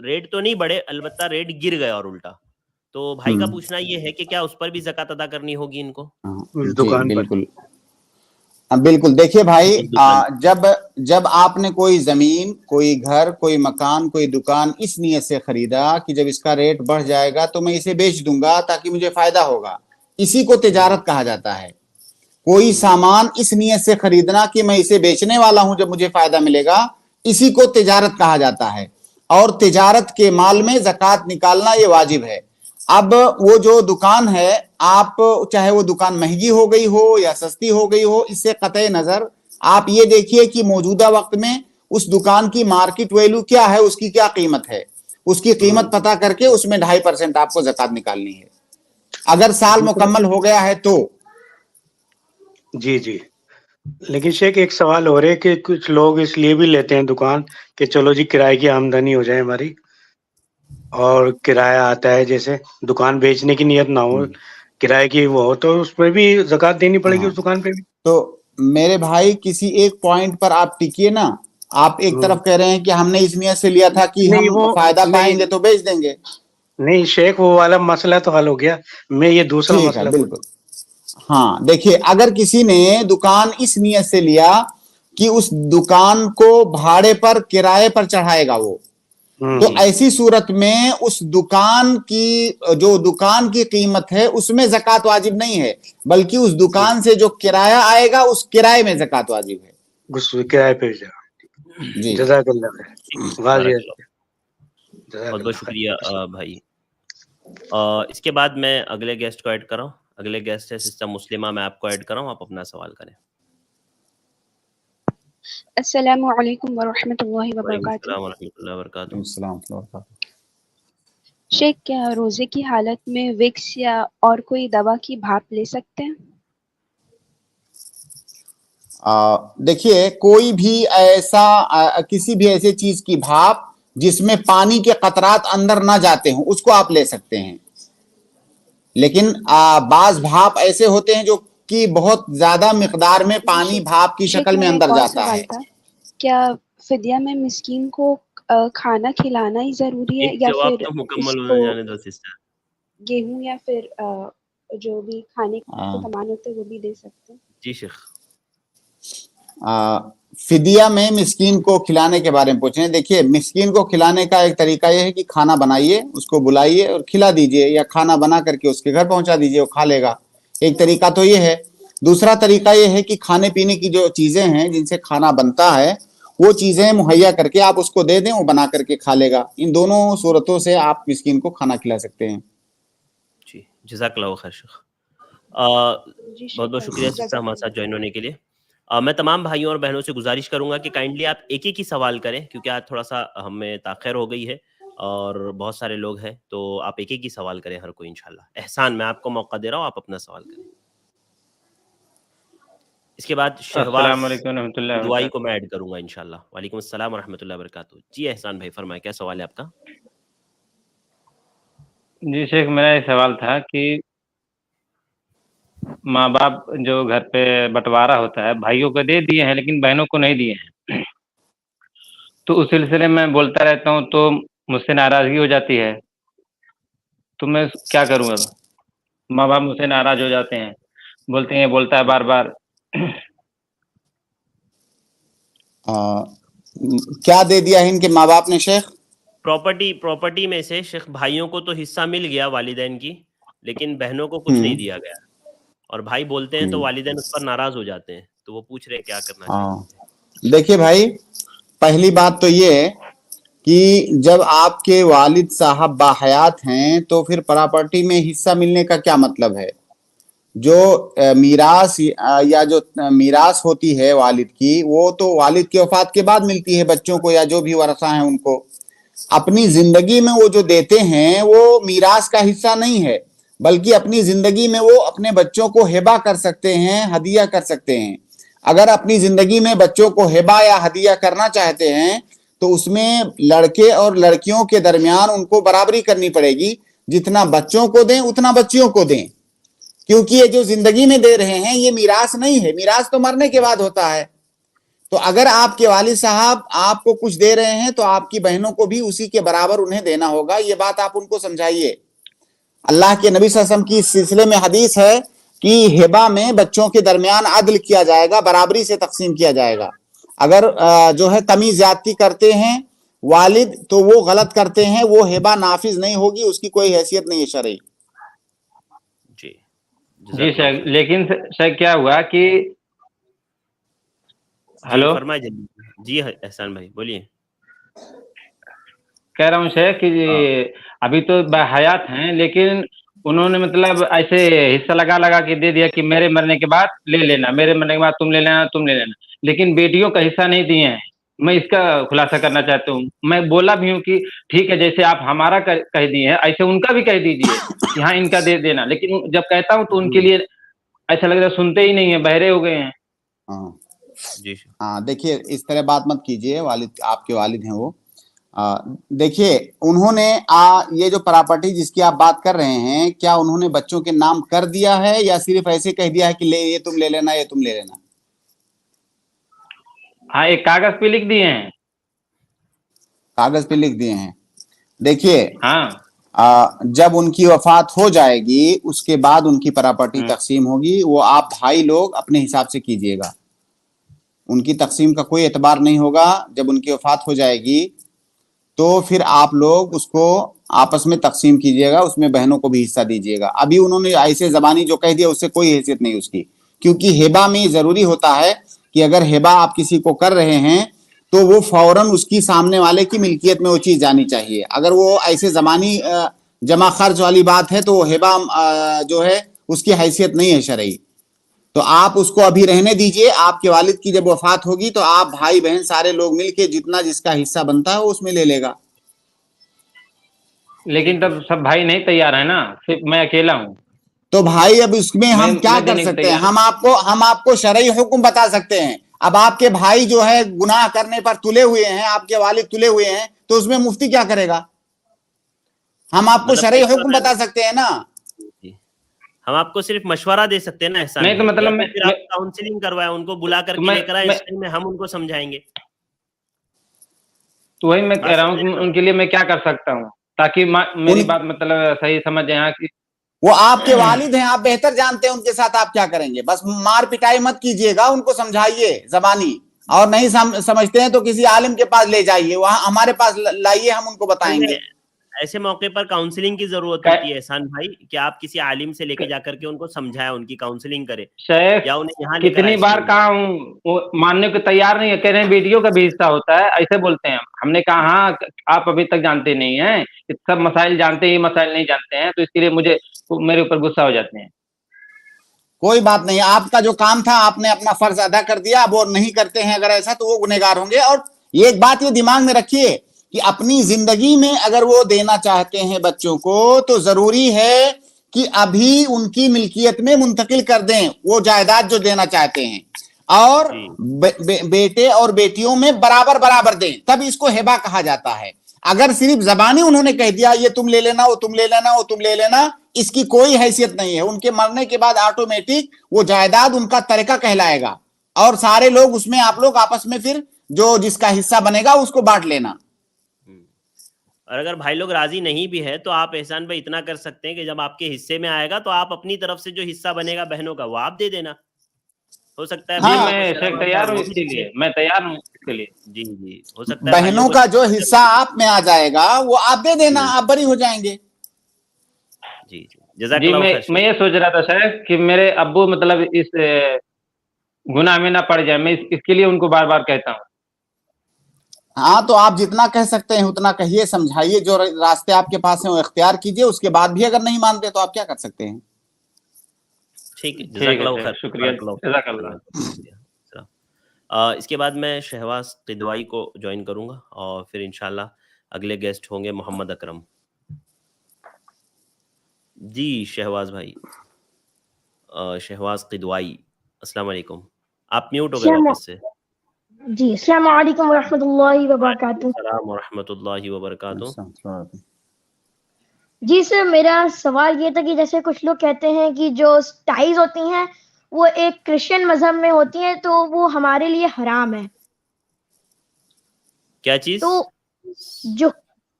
ریٹ تو نہیں بڑھے، البتہ ریٹ گر گئے اور الٹا، تو بھائی کا پوچھنا یہ ہے کہ کیا اس پر بھی زکوٰۃ ادا کرنی ہوگی ان کو اس جی دکان پر؟ بالکل بالکل. دیکھیے بھائی اس دکان جب آپ نے کوئی زمین، کوئی گھر، کوئی مکان، کوئی دکان اس نیت سے خریدا کہ جب اس کا ریٹ بڑھ جائے گا تو میں اسے بیچ دوں گا تاکہ مجھے فائدہ ہوگا، اسی کو تجارت کہا جاتا ہے. کوئی سامان اس نیت سے خریدنا کہ میں اسے بیچنے والا ہوں جب مجھے فائدہ ملے گا، اسی کو تجارت کہا جاتا ہے. اور تجارت کے مال میں زکوٰۃ نکالنا یہ واجب ہے. اب وہ جو دکان ہے، آپ چاہے وہ دکان مہنگی ہو گئی ہو یا سستی ہو گئی ہو، اس سے قطع نظر آپ یہ دیکھیے کہ موجودہ وقت میں اس دکان کی مارکیٹ ویلو کیا ہے، اس کی کیا قیمت ہے. اس کی قیمت پتا کر کے اس میں 2.5% آپ کو زکوٰۃ نکالنی ہے، اگر سال مکمل ہو گیا ہے تو. جی جی. لیکن شیخ ایک سوال ہو رہا ہے کہ کچھ لوگ اس لیے بھی لیتے ہیں دکان کہ چلو جی کرائے کی آمدنی ہو جائے ہماری، اور کرایہ آتا ہے، جیسے دکان بیچنے کی نیت نہ ہو، کرائے کی وہ ہو، تو اس پہ بھی زکوٰۃ دینی پڑے گی اس دکان پہ بھی؟ تو میرے بھائی کسی ایک پوائنٹ پر آپ ٹکیے نا. آپ ایک طرف کہہ رہے ہیں کہ ہم نے اس نیت سے لیا تھا کہ نہیں ہم وہ فائدہ پائیں گے نہیں تو بیچ دیں گے. نہیں شیخ، وہ والا مسئلہ تو حل ہو گیا، میں یہ دوسرا ٹھیک ہے مسئلہ بالکل. ہاں دیکھیے، اگر کسی نے دکان اس نیت سے لیا کہ اس دکان کو بھاڑے پر، کرائے پر چڑھائے گا وہ، تو ایسی صورت میں اس دکان کی جو دکان کی قیمت ہے اس میں زکوٰۃ واجب نہیں ہے، بلکہ اس دکان سے جو کرایہ آئے گا اس کرائے میں زکوٰۃ واجب ہے. کرائے پہ جا. جی جزاک اللہ خیر. واضح. بارک اللہ. جزاک بہت بہت اللہ شکریہ خیر. بھائی. اس کے بعد میں اگلے گیسٹ کو ایڈ کر رہا ہوں. اگلے گیسٹ ہے سسٹر مسلمہ، میں آپ کو ایڈ کر رہا ہوں، آپ اپنا سوال کریں. السلام علیکم ورحمۃ اللہ وعلیکم وبرکاتہ. السلام ورحمۃ اللہ وبرکاتہ. السلام علیکم. شیخ، کیا روزے کی حالت میں وکس یا اور کوئی دوا کی بھاپ لے سکتے ہیں؟ دیکھیے، کوئی بھی ایسا کسی بھی ایسے چیز کی بھاپ جس میں پانی کے قطرات اندر نہ جاتے ہوں اس کو آپ لے سکتے ہیں. لیکن بعض بھاپ ایسے ہوتے ہیں جو کہ بہت زیادہ مقدار میں پانی بھاپ کی شیخ، شکل میں میرا اندر ایک اور جاتا سوال ہے. تھا، کیا فدیہ میں مسکین کو کھانا کھلانا ہی ضروری ہے، ایک یا جواب پھر تو اس مکمل کو ہونے جانے دو سسٹر. گیہوں یا پھر جو بھی کھانے کے سامان ہوتے ہیں وہ بھی دے سکتے ہیں؟ جی شیخ. فدیہ میں مسکین کو کھلانے کے بارے میں پوچھیں. دیکھیے، مسکین کو کھلانے کا ایک طریقہ یہ ہے کہ کھانا بنائیے، اس کو بلائیے اور کھلا دیجئے، یا کھانا بنا کر کے اس کے گھر پہنچا دیجئے، وہ کھا لے گا. ایک طریقہ تو یہ ہے. دوسرا طریقہ یہ ہے کہ کھانے پینے کی جو چیزیں ہیں جن سے کھانا بنتا ہے وہ چیزیں مہیا کر کے آپ اس کو دے دیں، وہ بنا کر کے کھا لے گا. ان دونوں صورتوں سے آپ مسکین کو کھانا کھلا سکتے ہیں. جی جزاک اللہ خیر شیخ. جی بہت بہت شکریہ سسٹر جزاک ہمارے اللہ. ساتھ جوائن ہونے کے لیے. میں تمام بھائیوں اور بہنوں سے گزارش کروں گا کہ کائنڈلی آپ ایک ایک ہی سوال کریں، کیونکہ آج تھوڑا سا ہمیں تاخیر ہو گئی ہے اور بہت سارے لوگ ہیں، تو آپ ایک ایک ہی سوال کریں ہر کوئی انشاءاللہ. احسان، میں آپ کو موقع دے رہا ہوں، آپ اپنا سوال کریں. اس کے بعد شہباز السلام علیکم ورحمۃ اللہ دعائی وبرکاتہ. کو میں ایڈ کروں گا انشاءاللہ. وعلیکم السلام ورحمۃ اللہ وبرکاتہ. جی احسان بھائی فرمائیں، کیا سوال ہے آپ کا؟ جی شیخ، میرا یہ سوال تھا کہ ماں باپ جو گھر پہ بٹوارا ہوتا ہے، بھائیوں کو دے دیے ہیں لیکن بہنوں کو نہیں دیے ہیں، تو اس سلسلے میں بولتا رہتا ہوں تو مجھ سے ناراضگی ہو جاتی ہے، تو میں کیا کروں؟ اب ماں باپ مجھ سے ناراض ہو جاتے ہیں، بولتے ہیں بولتا ہے بار بار. کیا دے دیا ہے ان کے ماں باپ نے شیخ؟ پراپرٹی میں سے شیخ بھائیوں کو تو حصہ مل گیا والدین کی، لیکن بہنوں کو کچھ نہیں دیا گیا، اور بھائی بولتے ہیں تو والدین اس پر ناراض ہو جاتے ہیں، تو وہ پوچھ رہے ہیں کیا کرنا چاہیے. دیکھیے بھائی، پہلی بات تو یہ کہ جب آپ کے والد صاحب باحیات ہیں تو پھر پراپرٹی میں حصہ ملنے کا کیا مطلب ہے؟ جو میراث یا جو میراث ہوتی ہے والد کی، وہ تو والد کی وفات کے بعد ملتی ہے بچوں کو یا جو بھی ورثہ ہیں ان کو. اپنی زندگی میں وہ جو دیتے ہیں وہ میراث کا حصہ نہیں ہے، بلکہ اپنی زندگی میں وہ اپنے بچوں کو ہبہ کر سکتے ہیں، ہدیہ کر سکتے ہیں. اگر اپنی زندگی میں بچوں کو ہبہ یا ہدیہ کرنا چاہتے ہیں تو اس میں لڑکے اور لڑکیوں کے درمیان ان کو برابری کرنی پڑے گی. جتنا بچوں کو دیں اتنا بچیوں کو دیں، کیونکہ یہ جو زندگی میں دے رہے ہیں یہ میراث نہیں ہے، میراث تو مرنے کے بعد ہوتا ہے. تو اگر آپ کے والد صاحب آپ کو کچھ دے رہے ہیں تو آپ کی بہنوں کو بھی اسی کے برابر انہیں دینا ہوگا. یہ بات آپ ان کو سمجھائیے. अल्लाह के नबी सल्लल्लाहु अलैहि वसल्लम की इस सिलसिले में हदीस है कि हिबा में बच्चों के दरमियान अदल किया जाएगा, बराबरी से तकसीम किया जाएगा। अगर जो है कमी ज्यादती करते हैं वालिद तो वो गलत करते हैं, वो हिबा नाफिज नहीं होगी, उसकी कोई हैसियत नहीं है शरई। जी जी शेख, लेकिन शेख क्या हुआ कि हेलो फरमाइए जल्दी। जी एहसान भाई बोलिए। कह रहा हूँ शेख कि अभी तो हयात हैं, लेकिन उन्होंने मतलब ऐसे हिस्सा लगा लगा के दे दिया कि मेरे मरने के बाद ले लेना, मेरे मरने के बाद तुम ले लेना, तुम ले लेना, लेकिन बेटियों का हिस्सा नहीं दिए हैं। मैं इसका खुलासा करना चाहता हूँ। मैं बोला भी हूँ कि ठीक है, जैसे आप हमारा कह दिए हैं ऐसे उनका भी कह दीजिए कि हाँ इनका दे देना, लेकिन जब कहता हूँ तो उनके लिए ऐसा लग रहा है सुनते ही नहीं है, बहरे हो गए हैं। हाँ जी हाँ, देखिए इस तरह बात मत कीजिए, वालिद आपके वालिद हैं वो। देखिए उन्होंने ये जो प्रॉपर्टी जिसकी आप बात कर रहे हैं, क्या उन्होंने बच्चों के नाम कर दिया है या सिर्फ ऐसे कह दिया है कि ले ये तुम ले लेना, ये तुम ले लेना? हाँ, एक कागज पे लिख दिए हैं। कागज पे लिख दिए हैं। देखिए हाँ, जब उनकी वफात हो जाएगी उसके बाद उनकी प्रॉपर्टी तकसीम होगी, वो आप भाई लोग अपने हिसाब से कीजिएगा, उनकी तकसीम का कोई एतबार नहीं होगा। जब उनकी वफात हो जाएगी तो फिर आप लोग उसको आपस में तकसीम कीजिएगा, उसमें बहनों को भी हिस्सा दीजिएगा। अभी उन्होंने ऐसे जबानी जो कह दिया उससे कोई हैसियत नहीं उसकी, क्योंकि हिबा में जरूरी होता है कि अगर हिबा आप किसी को कर रहे हैं तो वो फौरन उसकी सामने वाले की मिल्कियत में वो चीज जानी चाहिए। अगर वो ऐसे जमानी जमा खर्च वाली बात है तो हिबा जो है उसकी हैसियत नहीं है शरई। तो आप उसको अभी रहने दीजिए, आपके वालिद की जब वफात होगी तो आप भाई बहन सारे लोग मिलके जितना जिसका हिस्सा बनता है वो उसमें ले लेगा। लेकिन तब सब भाई नहीं तैयार है ना, सिर्फ मैं अकेला हूँ। तो भाई अब इसमें हम क्या मैं कर देने को सकते हैं? तैयार हम आपको शरई हुक्म बता सकते हैं। अब आपके भाई जो है गुनाह करने पर तुले हुए हैं, आपके वालिद तुले हुए हैं, तो उसमें मुफ्ती क्या करेगा? हम आपको मतलब शरई हुक्म बता सकते हैं ना। हम आपको सिर्फ मशवरा दे सकते हैं ना एहसान नहीं तो भाई, मतलब या फिर आप काउंसलिंग करवाएं, उनको बुला करके लेकर आए, इस टाइम में हम उनको समझाएंगे। तो वही मैं कह रहा हूँ कि उनके लिए मैं क्या कर सकता हूँ ताकि मेरी बात मतलब सही समझ जाए कि वो आपके वालिद हैं, आप बेहतर जानते हैं उनके साथ आप क्या करेंगे। बस मार पिटाई मत कीजिएगा, उनको समझाइए जबानी, और नहीं समझते हैं तो किसी आलिम के पास ले जाइए, वहां हमारे पास लाइए, हम उनको बताएंगे। ऐसे मौके पर काउंसलिंग की जरूरत होती है एहसान भाई, कि आप किसी आलिम से लेके जाकर के उनको समझाएं, उनकी काउंसलिंग करें, या उन्हें यहाँ कितनी बार कहा हूँ, वो मानने को तैयार नहीं है, कह रहे हैं वीडियो का भी हिस्सा होता है, ऐसे बोलते हैं। हमने कहा हाँ आप अभी तक जानते नहीं हैं, सब मसाइल जानते हैं, ये मसाइल नहीं जानते हैं, तो इसके लिए मेरे ऊपर गुस्सा हो जाते हैं। कोई बात नहीं, आपका जो काम था आपने अपना फर्ज अदा कर दिया। अब वो नहीं करते हैं अगर ऐसा तो वो गुनहगार होंगे। और ये एक बात ये दिमाग में रखिए कि अपनी जिंदगी में अगर वो देना चाहते हैं बच्चों को तो जरूरी है कि अभी उनकी मिल्कियत में मुंतकिल कर दें वो जायदाद जो देना चाहते हैं, और बेटे और बेटियों में बराबर बराबर दें, तब इसको हिबा कहा जाता है। अगर सिर्फ जबानी उन्होंने कह दिया ये तुम ले लेना, वो तुम ले लेना, वो तुम ले लेना, इसकी कोई हैसियत नहीं है। उनके मरने के बाद ऑटोमेटिक वो जायदाद उनका तरीका कहलाएगा, और सारे लोग उसमें आप लोग आपस में फिर जो जिसका हिस्सा बनेगा उसको बांट लेना। और अगर भाई लोग राजी नहीं भी है तो आप एहसान भाई इतना कर सकते हैं कि जब आपके हिस्से में आएगा तो आप अपनी तरफ से जो हिस्सा बनेगा बहनों का वो आप दे देना, हो सकता है। हाँ, मैं तैयार हूँ इसके लिए, मैं तैयार हूँ इसके लिए। जी जी, हो सकता है बहनों का जो हिस्सा आप में आ जाएगा वो आप दे देना, आप बरी हो जाएंगे। जी जी, जज़ाकल्लाह। मैं ये सोच रहा था सर कि मेरे अब्बू मतलब इस गुनाह में ना पड़ जाए, मैं इसके लिए उनको बार बार कहता हूँ। हाँ, तो आप जितना कह सकते हैं उतना कहिए, समझाइए, जो रास्ते आपके पास हैं वो इख्तियार कीजिए। उसके बाद भी अगर नहीं मानते तो आप क्या कर सकते हैं? ठीक है, जज़ाकल्लाह खैर, शुक्रिया, जज़ाकल्लाह। इसके बाद मैं शहवाज किदवाई को ज्वाइन करूंगा और फिर इंशाल्लाह अगले गेस्ट होंगे मोहम्मद अकरम। जी शहवाज भाई, शहवाज किदवाई, अस्सलाम वालेकुम, आप म्यूट हो गए वापस से। जी, अस्सलाम वालेकुम वरहमतुल्लाहि वबरकातुहू। अस्सलाम वरहमतुल्लाहि वबरकातुहू। जी सर, मेरा सवाल ये था कि जैसे कुछ लोग कहते हैं कि जो टाइज होती हैं वो एक क्रिश्चियन मजहब में होती हैं तो वो हमारे लिए हराम है। क्या चीज? तो जो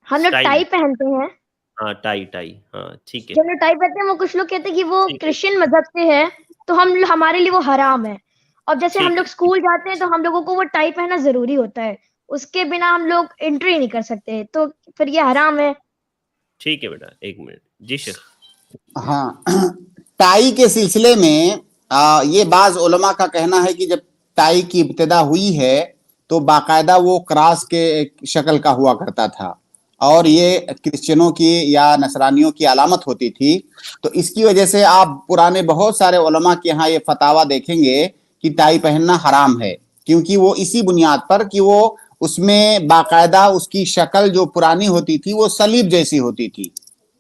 हम लोग टाई पहनते हैं हाँ टाई टाई, हाँ ठीक है जो लोग टाई पहनते हैं वो कुछ लोग कहते हैं कि वो ठीक है क्रिश्चियन मजहब से है, तो हमारे लिए वो हराम है। और जैसे हम ठीक लोग है स्कूल जाते हैं तो हम लोगों को वो टाई पहनना जरूरी होता है, उसके बिना हम लोग एंट्री नहीं कर सकते, तो फिर ये हराम है। ठीक है बेटा, एक मिनट जी शेख। हाँ, टाई के सिलसिले में ये बाज उलमा का कहना है कि जब टाई की इब्तिदा हुई है तो बाकायदा वो क्रॉस के शक्ल का हुआ करता था और ये क्रिश्चियनों की या नसरानियों की अलामत होती थी। तो इसकी वजह से आप पुराने बहुत सारे उलमा के यहाँ ये फतावा देखेंगे कि टाई पहनना हराम है, क्योंकि वो इसी बुनियाद पर कि वो उसमें बाकायदा उसकी शक्ल जो पुरानी होती थी वो सलीब जैसी होती थी।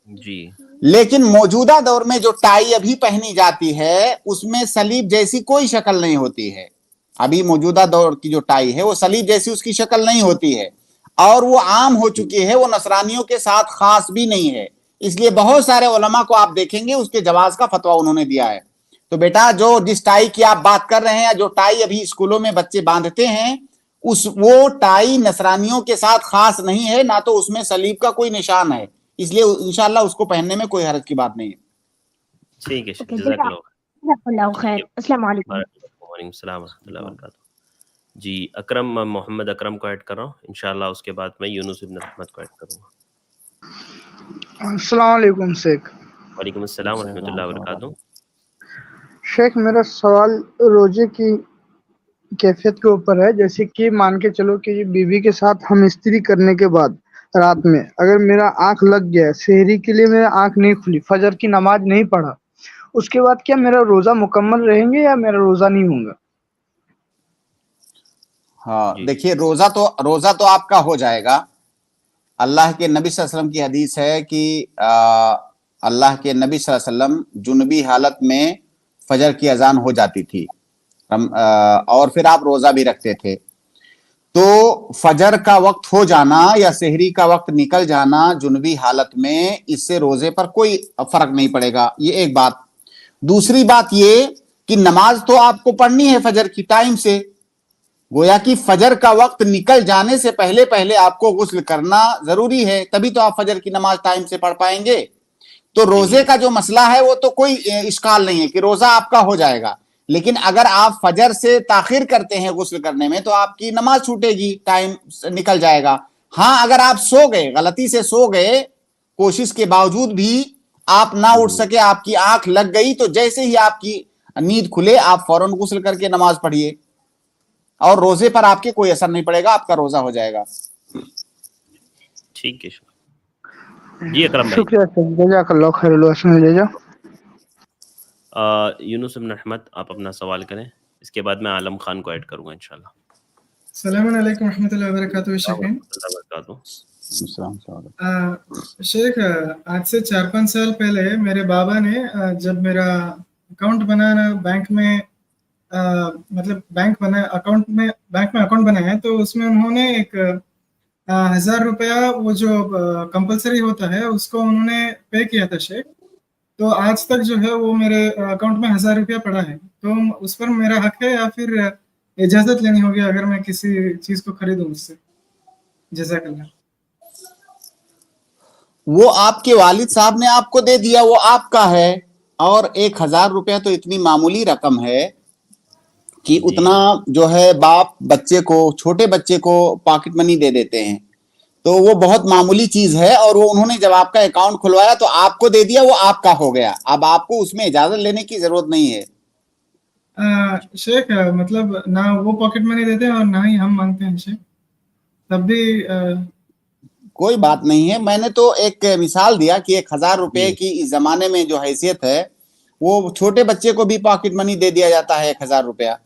जी लेकिन मौजूदा दौर में जो टाई अभी पहनी जाती है उसमें सलीब जैसी कोई शक्ल नहीं होती है। अभी मौजूदा दौर की जो टाई है वो सलीब जैसी उसकी शक्ल नहीं होती है और वो आम हो चुकी है, वो नसरानियों के साथ खास भी नहीं है। इसलिए बहुत सारे उलमा को आप देखेंगे उसके जवाज का फतवा उन्होंने दिया है। तो बेटा जो जिस टाई की आप बात कर रहे हैं या जो टाई अभी स्कूलों में बच्चे बांधते हैं वो टाई नसरानियों के साथ खास नहीं है, ना तो उसमें सलीब का कोई निशान है, इसलिए इंशाल्लाह उसको पहनने में कोई हर्ज की बात नहीं है। ठीक है शेख, ओके, जज़ाकल्लाह खैर, अस्सलाम वालेकुम। वालेकुम सलाम व रहमतुल्लाहि व बरकातुहू। जी अकरम, मैं मोहम्मद अकरम को ऐड कर रहा हूँ, इंशाल्लाह उसके बाद मैं यूनुस इब्न रहमत को ऐड करूँगा। अस्सलाम वालेकुम शेख। वालेकुम अस्सलाम व रहमतुल्लाहि व बरकातुहू। शेख मेरा सवाल रोजे की कैफियत के ऊपर है। जैसे कि मान के चलो कि बीवी के साथ हम इस्त्री करने के बाद रात में अगर मेरा आंख लग गया, सहरी के लिए मेरा आंख नहीं खुली, फजर की नमाज नहीं पढ़ा, उसके बाद क्या मेरा रोजा मुकम्मल रहेंगे या मेरा रोजा नहीं होगा? हाँ जी देखिए, रोजा तो आपका हो जाएगा। अल्लाह के नबी सल्लल्लाहु अलैहि वसल्लम की हदीस है कि अल्लाह के नबी सल्लल्लाहु अलैहि वसल्लम जुनबी हालत में फजर की अजान हो जाती थी और फिर आप रोजा भी रखते थे। तो फजर का वक्त हो जाना या सहरी का वक्त निकल जाना जुनबी हालत में, इससे रोजे पर कोई फर्क नहीं पड़ेगा। ये एक बात। दूसरी बात ये कि नमाज तो आपको पढ़नी है फजर की टाइम से, गोया कि फजर का वक्त निकल जाने से पहले पहले आपको गुस्ल करना जरूरी है, तभी तो आप फजर की नमाज टाइम से पढ़ पाएंगे। तो रोजे का जो मसला है वो तो कोई इश्काल नहीं है कि रोजा आपका हो जाएगा, लेकिन अगर आप फजर से ताखिर करते हैं गुस्ल करने में तो आपकी नमाज छूटेगी, टाइम निकल जाएगा। हाँ, अगर आप सो गए, गलती से सो गए, कोशिश के बावजूद भी आप ना उठ सके, आपकी आंख लग गई, तो जैसे ही आपकी नींद खुले आप फौरन गुस्ल करके नमाज पढ़िए और रोजे पर आपके कोई असर नहीं पड़ेगा, आपका रोजा हो जाएगा। ठीक है जी अकरम भाई। शुक्रिया शेख, जज़ाकल्लाह खैरुल जज़ा। यूनुस इब्न रहमत आप अपना सवाल करें, इसके बाद मैं आलम खान को ऐड करूंगा इंशाल्लाह। अस्सलाम वालेकुम रहमतुल्लाहि व बरकातुहू। शेख, आज से 4-5 साल पहले मेरे बाबा ने जब मेरा अकाउंट बनाना बैंक में मतलब बैंक में अकाउंट बनाया तो उसमें उन्होंने एक 1000 रुपया वो जो कंपलसरी होता है उसको उन्होंने पे किया था शेख। तो आज तक जो है वो मेरे अकाउंट में 1000 रुपया पड़ा है, तो उस पर मेरा हक है या फिर इजाजत लेनी होगी अगर मैं किसी चीज को खरीदूं उससे? जज़ाकल्लाह। वो आपके वालिद साहब ने आपको दे दिया, वो आपका है। और 1000 रुपया तो इतनी मामूली रकम है कि उतना जो है बाप बच्चे को, छोटे बच्चे को पॉकेट मनी दे देते हैं, तो वो बहुत मामूली चीज है। और वो उन्होंने जब आपका अकाउंट खुलवाया तो आपको दे दिया, वो आपका हो गया। अब आपको उसमें इजाजत लेने की जरूरत नहीं है। शेख मतलब ना वो पॉकेट मनी देते हैं और ना ही हम मांगते हैं शेख, तब भी कोई बात नहीं है। मैंने तो एक मिसाल दिया कि 1000 रुपए की इस जमाने में जो हैसियत है, वो छोटे बच्चे को भी पॉकेट मनी दे दिया जाता है 1000 रुपया।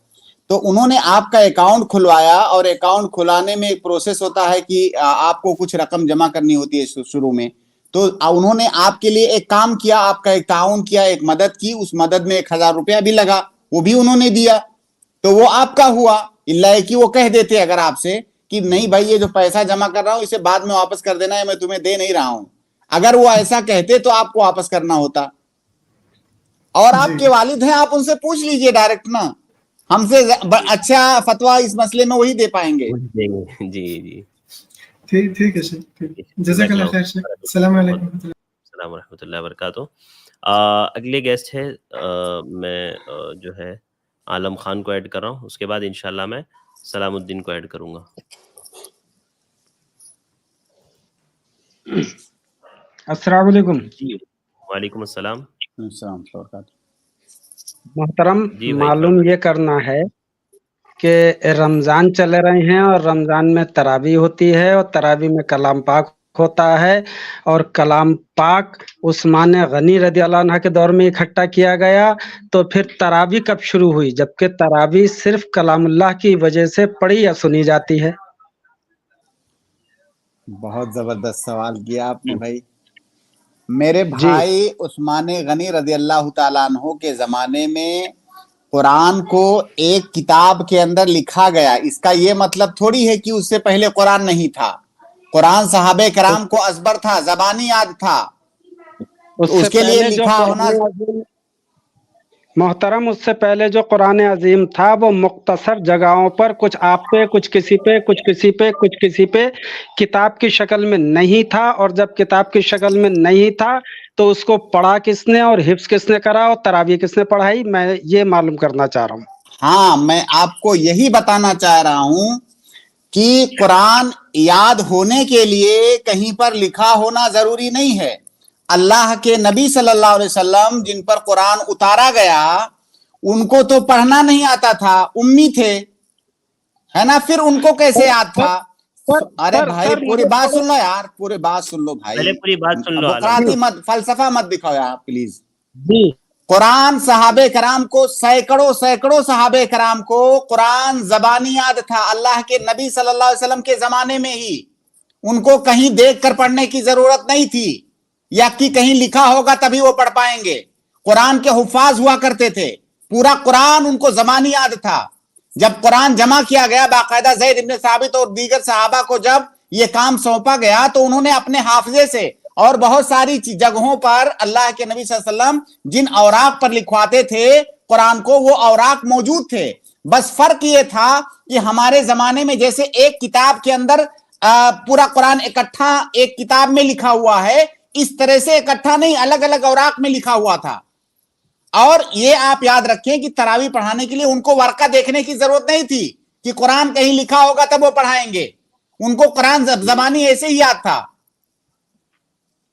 तो उन्होंने आपका अकाउंट खुलवाया और अकाउंट खुलाने में एक प्रोसेस होता है कि आपको कुछ रकम जमा करनी होती है शुरू में। तो उन्होंने आपके लिए एक काम किया, आपका एक ताउन किया, एक मदद की, उस मदद में 1000 रुपया भी लगा, वो भी उन्होंने दिया, तो वो आपका हुआ। इल्ला कि वो कह देते अगर आपसे कि नहीं भाई ये जो पैसा जमा कर रहा हूं इसे बाद में वापस कर देना है, मैं तुम्हें दे नहीं रहा हूं, अगर वो ऐसा कहते तो आपको वापस करना होता। और आपके वालिद हैं, आप उनसे पूछ लीजिए डायरेक्ट ना, हमसे अच्छा फतवा इस मसले में वही दे पाएंगे। जी जी ठीक है शेख, ठीक। जज़ाकल्लाह खैर शेख। अस्सलाम वालेकुम। السلام ورحمۃ اللہ وبرکاتہ. اگلے گیسٹ ہے میں جو ہے عالم خان کو ایڈ کر رہا ہوں, اس کے بعد انشاءاللہ میں سلام الدین کو ایڈ کروں گا. السلام علیکم. جی وعلیکم السلام. محترم, جی بھائی معلوم یہ کرنا ہے کہ رمضان چلے رہے ہیں اور رمضان میں تراویح ہوتی ہے اور تراویح میں کلام پاک ہوتا ہے, اور کلام پاک عثمان غنی رضی اللہ عنہ کے دور میں اکٹھا کیا گیا, تو پھر تراویح کب شروع ہوئی جبکہ تراویح صرف کلام اللہ کی وجہ سے پڑھی یا سنی جاتی ہے؟ بہت زبردست سوال کیا آپ نے بھائی. میرے جی بھائی عثمان غنی رضی اللہ تعالیٰ عنہ کے زمانے میں قرآن کو ایک کتاب کے اندر لکھا گیا. اس کا یہ مطلب تھوڑی ہے کہ اس سے پہلے قرآن نہیں تھا. قرآن صحابہ کرام کو ازبر تھا, زبانی یاد تھا, تو اس کے لیے لکھا ہونا. محترم, اس سے پہلے جو قرآن عظیم تھا وہ مختصر جگہوں پر کچھ آپ پہ, کچھ کسی پہ, کچھ کسی پہ, کچھ کسی پہ کتاب کی شکل میں نہیں تھا, اور جب کتاب کی شکل میں نہیں تھا تو اس کو پڑھا کس نے اور حفظ کس نے کرا اور تراویح کس نے پڑھائی, میں یہ معلوم کرنا چاہ رہا ہوں. ہاں, میں آپ کو یہی بتانا چاہ رہا ہوں کہ قرآن یاد ہونے کے لیے کہیں پر لکھا ہونا ضروری نہیں ہے. اللہ کے نبی صلی اللہ علیہ وسلم جن پر قرآن اتارا گیا ان کو تو پڑھنا نہیں آتا تھا, امی تھے, ہے نا, پھر ان کو کیسے یاد تھا؟ ارے بھائی پوری بات سن لو یار, پوری بات سن لو بھائی, پہلے پوری بات سن لو. بکراتی مت, فلسفہ مت دکھاؤ یار پلیز. جی قرآن صحابہ کرام کو سینکڑوں صحابہ کرام کو قرآن زبانی یاد تھا اللہ کے نبی صلی اللہ علیہ وسلم کے زمانے میں ہی. ان کو کہیں دیکھ کر پڑھنے کی ضرورت نہیں تھی, یا کہ کہیں لکھا ہوگا تبھی وہ پڑھ پائیں گے. قرآن کے حفاظ ہوا کرتے تھے, پورا قرآن ان کو زبانی یاد تھا. جب قرآن جمع کیا گیا باقاعدہ زید بن ثابت اور دیگر صحابہ کو جب یہ کام سونپا گیا تو انہوں نے اپنے حافظے سے اور بہت ساری جگہوں پر اللہ کے نبی صلی اللہ علیہ وسلم جن اوراق پر لکھواتے تھے قرآن کو, وہ اوراق موجود تھے. بس فرق یہ تھا کہ ہمارے زمانے میں جیسے ایک کتاب کے اندر پورا قرآن اکٹھا ایک کتاب میں لکھا ہوا ہے, اس طرح سے اکٹھا نہیں, الگ الگ اوراق میں لکھا ہوا تھا. اور یہ آپ یاد رکھیں کہ تراویح پڑھانے کے لیے ان کو ورقہ دیکھنے کی ضرورت نہیں تھی کہ قرآن کہیں لکھا ہوگا تب وہ پڑھائیں گے. ان کو قرآن زبانی ایسے ہی یاد تھا.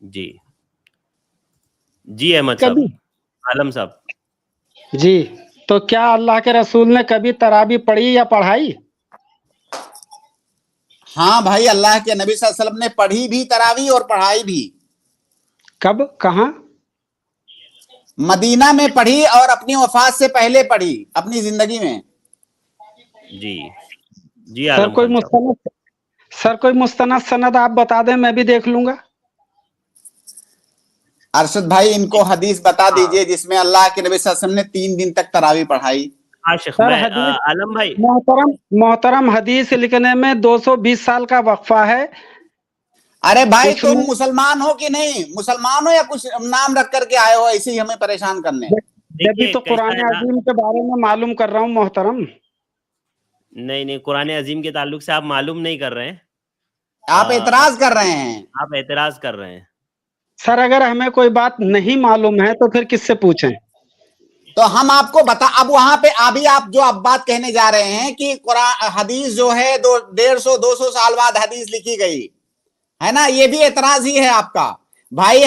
جی جی احمد صاحب, عالم صاحب. جی, تو کیا اللہ کے رسول نے کبھی تراویح پڑھی یا پڑھائی؟ ہاں بھائی, اللہ کے نبی صلی اللہ علیہ وسلم نے پڑھی بھی تراویح اور پڑھائی بھی. کب, کہاں؟ مدینہ میں پڑھی اور اپنی وفات سے پہلے پڑھی اپنی زندگی میں. جی جی عالم خان صاحب. سر کوئی مستند سند آپ بتا دیں, میں بھی دیکھ لوں گا. ارشد بھائی ان کو حدیث بتا دیجئے جس میں اللہ کے نبی صلی اللہ علیہ وسلم نے 3 دن تک تراویح پڑھائی. عالم بھائی, محترم حدیث لکھنے میں 220 سال کا وقفہ ہے. ارے بھائی تم مسلمان ہو کہ نہیں, مسلمان ہو یا کچھ نام رکھ کر کے آئے ہو ایسے ہی ہمیں پریشان کرنے؟ جبھی تو قرآن عظیم کے بارے میں معلوم کر رہا ہوں محترم. نہیں, قرآن عظیم کے تعلق سے آپ معلوم نہیں کر رہے ہیں, آپ اعتراض کر رہے ہیں. آپ اعتراض کر رہے ہیں. سر اگر ہمیں کوئی بات نہیں معلوم ہے تو پھر کس سے پوچھیں؟ تو ہم آپ کو اب وہاں پہ ابھی آپ جو اب بات کہنے جا رہے ہیں کہ قرآن حدیث جو ہے 150-200 سال بعد حدیث لکھی گئی ہے نا, یہ بھی اعتراض ہی ہے آپ کا. بھائی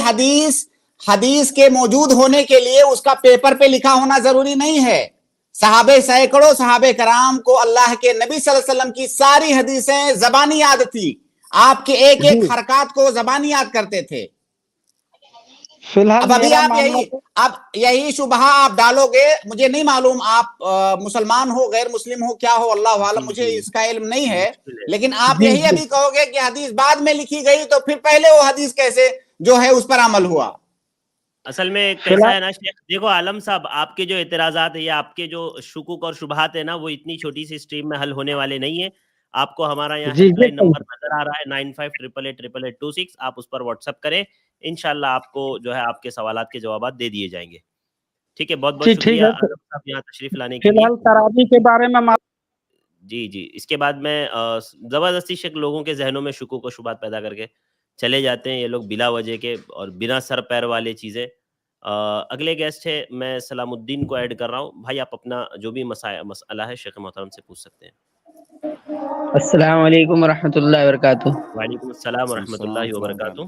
حدیث کے موجود ہونے کے لیے اس کا پیپر پہ لکھا ہونا ضروری نہیں ہے. سینکڑوں صحابہ کرام کو اللہ کے نبی صلی اللہ علیہ وسلم کی ساری حدیثیں زبانی یاد تھی. آپ کے ایک ایک حرکات کو زبانی یاد کرتے تھے. اب ابھی آپ یہی شبہ آپ ڈالو گے, مجھے نہیں معلوم آپ مسلمان ہو غیر مسلم ہو کیا ہو, اللہ عالم, مجھے اس کا علم نہیں ہے, لیکن آپ یہی ابھی کہو گے کہ حدیث بعد میں لکھی گئی تو پھر پہلے وہ حدیث کیسے جو ہے اس پر عمل ہوا؟ اصل میں کیسا ہے نا شیخ, دیکھو عالم صاحب, آپ کے جو اعتراضات ہیں یا آپ کے جو شکوک اور شبہات ہیں نا وہ اتنی چھوٹی سی اسٹریم میں حل ہونے والے نہیں ہیں. آپ کو ہمارا یہاں ہیلپ لائن نمبر نظر آ رہا ہے 95888826, آپ اس پر واٹس ایپ کریں, انشاءاللہ آپ کو جو ہے آپ کے سوالات کے جوابات دے دیے جائیں گے. ٹھیک ہے, بہت بہت شکریہ عالم صاحب یہاں تشریف لانے کے لیے. تراویح کے بارے میں جی اس کے بعد میں زبردستی لوگوں کے ذہنوں میں شکوک و شبہات پیدا کر کے چلے جاتے ہیں یہ لوگ بلا وجہ کے اور بنا سر پیر والے چیزیں. اگلے گیسٹ ہے میں سلام الدین کو ایڈ کر رہا ہوں. بھائی آپ اپنا جو بھی مسئلہ ہے شیخ محترم سے پوچھ سکتے ہیں. السلام علیکم ورحمۃ اللہ وبرکاتہ. وعلیکم السلام ورحمۃ اللہ وبرکاتہ.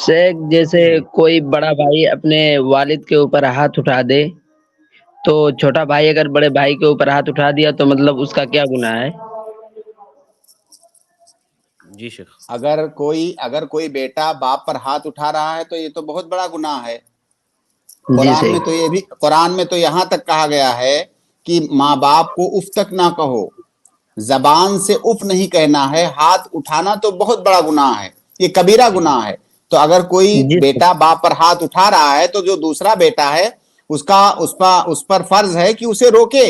شیخ جیسے کوئی بڑا بھائی اپنے والد کے اوپر ہاتھ اٹھا دے تو چھوٹا بھائی اگر بڑے بھائی کے اوپر ہاتھ اٹھا دیا تو مطلب اس کا کیا گناہ ہے؟ جی شیخ. اگر کوئی بیٹا باپ پر ہاتھ اٹھا رہا ہے تو یہ تو بہت بڑا گناہ ہے. قرآن میں تو یہاں تک کہا گیا ہے کہ ماں باپ کو اف تک نہ کہو. زبان سے اف نہیں کہنا ہے. ہاتھ اٹھانا تو بہت بڑا گناہ ہے, یہ کبیرہ گناہ ہے. تو اگر کوئی بیٹا باپ پر ہاتھ اٹھا رہا ہے تو جو دوسرا بیٹا ہے اس پر فرض ہے کہ اسے روکے,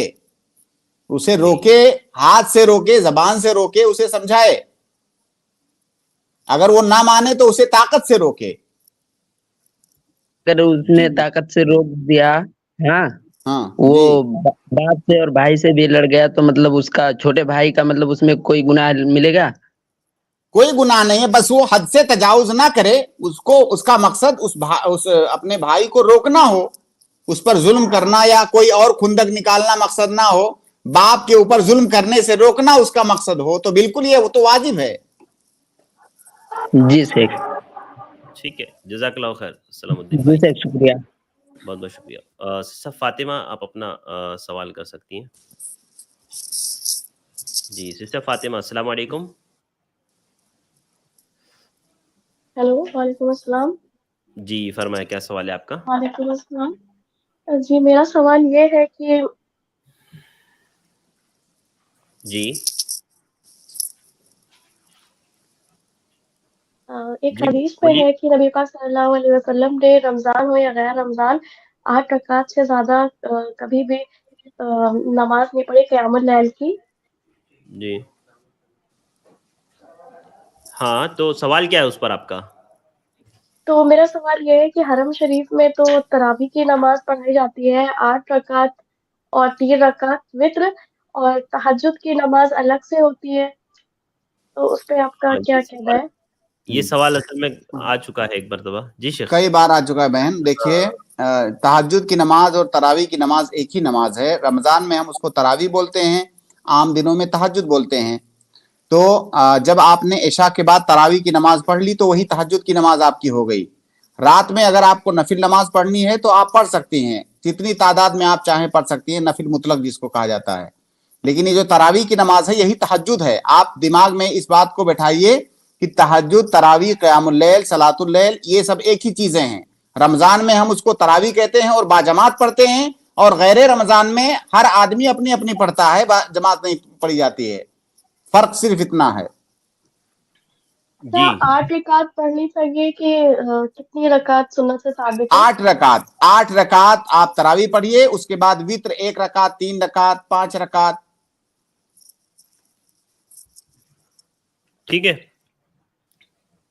ہاتھ سے روکے, زبان سے روکے, اسے سمجھائے. اگر وہ نہ مانے تو اسے طاقت سے روکے. اگر اس نے طاقت سے روک دیا وہ باپ سے اور بھائی سے بھی لڑ گیا تو مطلب اس کا چھوٹے بھائی کا مطلب اس میں کوئی گناہ ملے گا؟ کوئی گناہ نہیں ہے, بس وہ حد سے تجاوز نہ کرے. اس کا مقصد اس اپنے بھائی کو روکنا ہو, اس پر ظلم کرنا یا کوئی اور کھندک نکالنا مقصد نہ ہو. باپ کے اوپر ظلم کرنے سے روکنا اس کا مقصد ہو تو بالکل یہ وہ تو واجب ہے. جی شیخ. ٹھیک ہے, جزاک اللہ خیر. السلام الدین جی بھائی, شیخ شکریہ. بہت بہت شکریہ. سب فاطمہ آپ اپنا سوال کر سکتی ہیں. جی سسٹر فاطمہ السلام علیکم. ہیلو وعلیکم السلام. جی فرمائیں کیا سوال ہے آپ کا؟ وعلیکم السلام. جی میرا سوال یہ ہے کہ جی ایک حدیث میں ہے کہ نبی پاک صلی اللہ علیہ وسلم نے رمضان ہو یا غیر رمضان 8 رکعت سے زیادہ کبھی بھی نماز نہیں پڑھی قیام اللیل کی. جی ہاں, تو سوال کیا ہے اس پر آپ کا؟ تو میرا سوال یہ ہے کہ حرم شریف میں تو تراویح کی نماز پڑھائی جاتی ہے 8 رکعت اور 3 رکعت وتر, اور تہجد کی نماز الگ سے ہوتی ہے, تو اس پہ آپ کا کیا کہنا ہے؟ یہ سوال اصل میں آ چکا ہے ایک مرتبہ. جی شیخ. کئی بار آ چکا ہے بہن. دیکھیے تہجد کی نماز اور تراویح کی نماز ایک ہی نماز ہے. رمضان میں ہم اس کو تراویح بولتے ہیں, عام دنوں میں تہجد بولتے ہیں. تو جب آپ نے عشاء کے بعد تراویح کی نماز پڑھ لی تو وہی تہجد کی نماز آپ کی ہو گئی. رات میں اگر آپ کو نفل نماز پڑھنی ہے تو آپ پڑھ سکتی ہیں, جتنی تعداد میں آپ چاہیں پڑھ سکتی ہیں, نفل مطلق جس کو کہا جاتا ہے. لیکن یہ جو تراویح کی نماز ہے یہی تہجد ہے. آپ دماغ میں اس بات کو بٹھائیے کہ تہجد, تراویح, قیام اللیل, صلاۃ اللیل یہ سب ایک ہی چیزیں ہیں. رمضان میں ہم اس کو تراویح کہتے ہیں اور باجماعت پڑھتے ہیں, اور غیر رمضان میں ہر آدمی اپنی اپنی پڑھتا ہے, جماعت نہیں پڑھی جاتی ہے. فرق صرف اتنا ہے. کیا 8 رکعت پڑھنی چاہیے کہ کتنی رکعت سنت سے ثابت ہے؟ 8 رکعت آپ تراویح پڑھیے, اس کے بعد وتر 1 رکعت, 3 رکعت, 5 رکعت. ٹھیک ہے.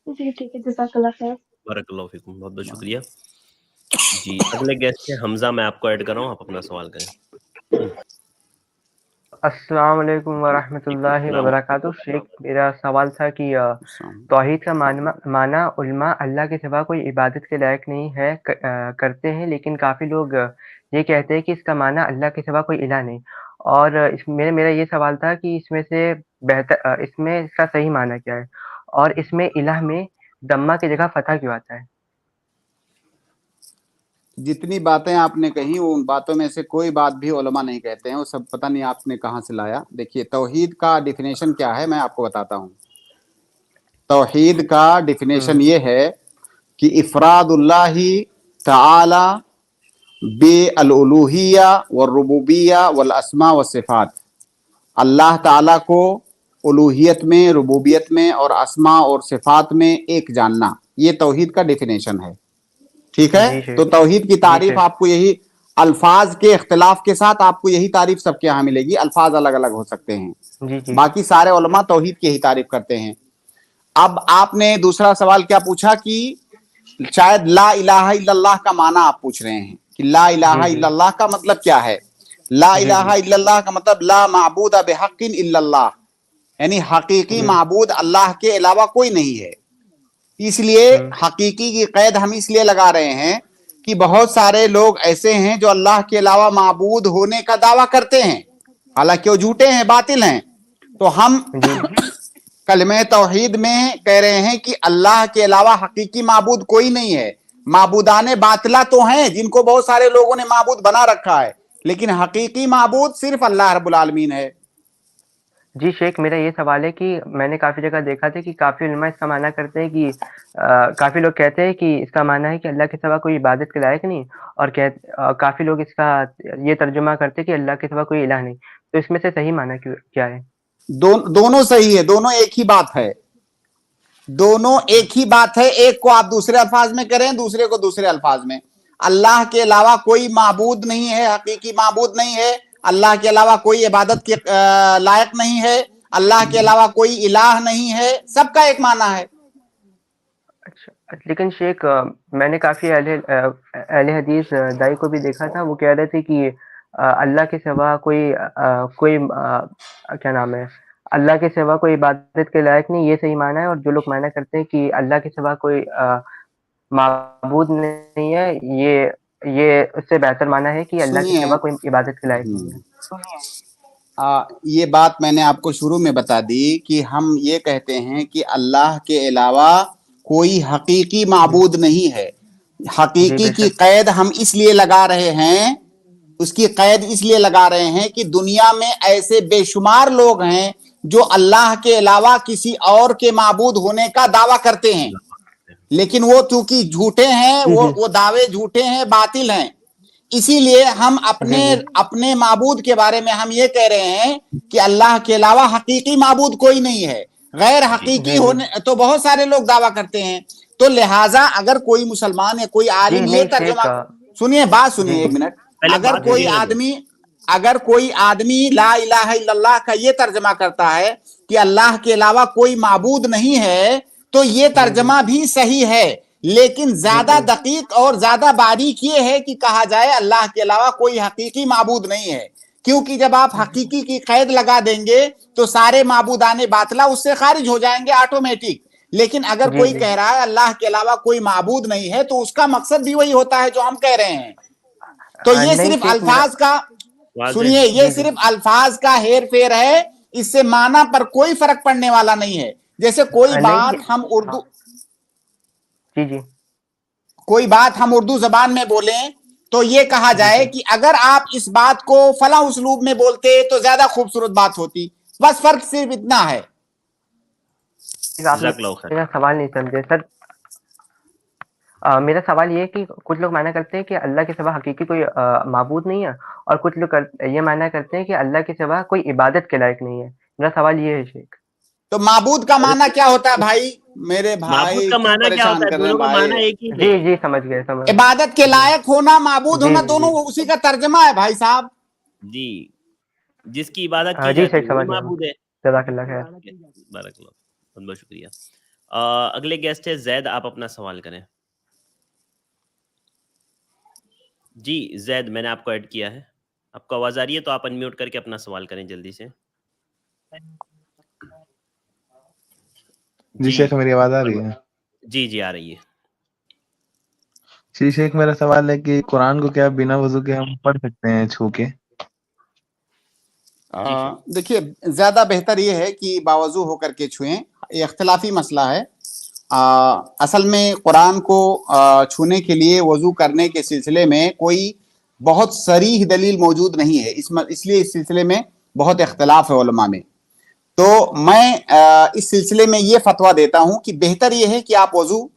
جی ٹھیک ہے, جزاک اللہ خیر. بارک اللہ فیکم, بہت بہت شکریہ. جی اگلے گیسٹ ہے حمزہ, میں آپ کو ایڈ کر رہا ہوں, آپ اپنا سوال کریں. السلام علیکم ورحمۃ اللہ وبرکاتہ. شیخ میرا سوال تھا کہ توحید کا معنی علماء اللہ کے سوا کوئی عبادت کے لائق نہیں ہے کرتے ہیں, لیکن کافی لوگ یہ کہتے ہیں کہ اس کا معنی اللہ کے سوا کوئی الہ نہیں. اور میرا یہ سوال تھا کہ اس میں سے بہتر اس کا صحیح معنی کیا ہے, اور اس میں الہ میں دمہ کی جگہ فتح کیوں آتا ہے؟ جتنی باتیں آپ نے کہیں ان باتوں میں سے کوئی بات بھی علماء نہیں کہتے ہیں, وہ سب پتہ نہیں آپ نے کہاں سے لایا. دیکھیے توحید کا ڈیفینیشن کیا ہے میں آپ کو بتاتا ہوں. توحید کا ڈیفینیشن یہ ہے کہ افراد اللہ تعالی بالالوہیہ والربوبیہ والاسماء والصفات. اللہ تعالیٰ کو الوہیت میں, ربوبیت میں اور اسماء اور صفات میں ایک جاننا, یہ توحید کا ڈیفینیشن ہے. ٹھیک ہے, تو توحید کی تعریف آپ کو یہی الفاظ کے اختلاف کے ساتھ آپ کو یہی تعریف سب کے یہاں ملے گی. الفاظ الگ الگ ہو سکتے ہیں, باقی سارے علماء توحید کی ہی تعریف کرتے ہیں. اب آپ نے دوسرا سوال کیا پوچھا کہ شاید لا الہ الا اللہ کا معنی آپ پوچھ رہے ہیں کہ لا الہ الا اللہ کا مطلب کیا ہے. لا الہ الا اللہ کا مطلب لا معبود بحق الا اللہ, यानी हकीकी माबूद अल्लाह के अलावा कोई नहीं है। इसलिए हकीकी की कैद हम इसलिए लगा रहे हैं कि बहुत सारे लोग ऐसे हैं जो अल्लाह के अलावा माबूद होने का दावा करते हैं, हालांकि वो झूठे हैं, बातिल हैं। तो हम कलमे तौहीद में कह रहे हैं कि अल्लाह के अलावा हकीकी माबूद कोई नहीं है। माबूदाने बातिला तो हैं जिनको बहुत सारे लोगों ने माबूद बना रखा है, लेकिन हकीकी माबूद सिर्फ अल्लाह रब्बुल आलमीन है। जी शेख, मेरा ये सवाल है कि मैंने काफ़ी जगह देखा था कि काफ़ी उलमा इसका माना करते हैं कि काफ़ी लोग कहते हैं कि इसका माना है कि अल्लाह के सिवा कोई इबादत के लायक नहीं, और काफ़ी लोग इसका ये तर्जुमा करते हैं कि अल्लाह के सिवा कोई इलाह नहीं। तो इसमें से सही माना क्या है? दोनों सही है, दोनों एक ही बात है, दोनों एक ही बात है। एक को आप दूसरे अल्फाज में करें, दूसरे को दूसरे अल्फाज में। अल्लाह के अलावा कोई माबूद नहीं है, हकीकी माबूद नहीं है। अल्लाह के अलावा कोई इबादत के लायक नहीं है। अल्लाह के अलावा कोई इलाह नहीं है। सबका एक माना है। अच्छा, लेकिन शेख मैंने काफ़ी अहले हदीस दाई को भी देखा था, वो कह रहे थे कि अल्लाह के सिवा कोई क्या नाम है, अल्लाह के सिवा कोई इबादत के लायक नहीं, ये सही माना है। और जो लोग माना करते हैं कि अल्लाह के सिवा कोई माबूद नहीं है, ये उससे बेहतर माना है कि अल्लाह के सिवा कोई इबादत के लायक नहीं है। ये बात मैंने आपको शुरू में बता दी कि हम ये कहते हैं कि अल्लाह के अलावा कोई हकीकी माबूद नहीं है। हकीकी की कैद हम इसलिए लगा रहे हैं, उसकी कैद इसलिए लगा रहे हैं कि दुनिया में ऐसे बेशुमार लोग हैं जो अल्लाह के अलावा किसी और के माबूद होने का दावा करते हैं, लेकिन वो चूंकि झूठे हैं, वो दावे झूठे हैं, बातिल हैं। इसीलिए हम अपने माबूद के बारे में हम ये कह रहे हैं कि अल्लाह के अलावा हकीकी माबूद कोई नहीं है। गैर हकीकी होने तो बहुत सारे लोग दावा करते हैं। तो लिहाजा अगर कोई मुसलमान या कोई आलिम ये तर्जुमा, सुनिए बात सुनिए एक मिनट, अगर कोई आदमी ला इलाहा इल्लल्लाह का ये तर्जमा करता है कि अल्लाह के अलावा कोई माबूद नहीं है, तो ये तर्जमा भी सही है, लेकिन ज्यादा दकीक और ज्यादा बारीक ये है कि कहा जाए अल्लाह के अलावा कोई हकीकी माबूद नहीं है। क्योंकि जब आप हकीकी की कैद लगा देंगे तो सारे माबूदाने बातला उससे खारिज हो जाएंगे ऑटोमेटिक। लेकिन अगर कोई कह रहा है अल्लाह के अलावा कोई माबूद नहीं है, तो उसका मकसद भी वही होता है जो हम कह रहे हैं। तो ये सिर्फ अल्फाज का, सुनिए, ये सिर्फ अल्फाज का हेर फेर है, इससे माना पर कोई फर्क पड़ने वाला नहीं है। जैसे कोई बात हम उर्दू कोई बात हम उर्दू जबान में बोलें तो ये कहा जाए कि अगर आप इस बात को फला उसलूब में बोलते तो ज्यादा खूबसूरत बात होती। बस फर्क सिर्फ इतना है। मेरा सवाल नहीं समझे सर। मेरा सवाल ये है कि कुछ लोग माना करते हैं कि अल्लाह के सिवा हकीकी कोई माबूद नहीं है, और कुछ लोग ये माना करते हैं कि अल्लाह के सिवा कोई इबादत के लायक नहीं है। मेरा सवाल ये है शेख, तो माबूद का माना क्या होता है भाई? मेरे भाई का माना क्या होता है? दोनों का माना एक ही है। जी समझ गए, समझ। इबादत के लायक होना, माबूद होना, दोनों उसी का तर्जमा है भाई साहब जी। जिसकी इबादत की जाती है वो माबूद है। जज़ाकल्लाह खैर। बारकल्लाह, बहुत बहुत शुक्रिया। अगले गेस्ट है जैद, आप अपना सवाल करें। जी जैद, मैंने आपको ऐड किया है, आपको आवाज आ रही है तो आप अनम्यूट करके अपना सवाल करें जल्दी से। जी शेख, मेरी आवाज आ रही है? जी जी आ रही है। जी शेख, मेरा सवाल है कि कुरान को क्या बिना वजू के हम पढ़ सकते हैं छू के? देखिए, ज्यादा बेहतर ये है कि बावजू होकर के छुएं। ये इख्तिलाफी मसला है। असल में कुरान को छूने के लिए वजू करने के सिलसिले में कोई बहुत सरीह दलील मौजूद नहीं है, इसलिए इस सिलसिले में बहुत इख्तिलाफ है उलमा में। तो मैं इस सिलसिले में ये फतवा देता हूं कि बेहतर ये है कि आप वजू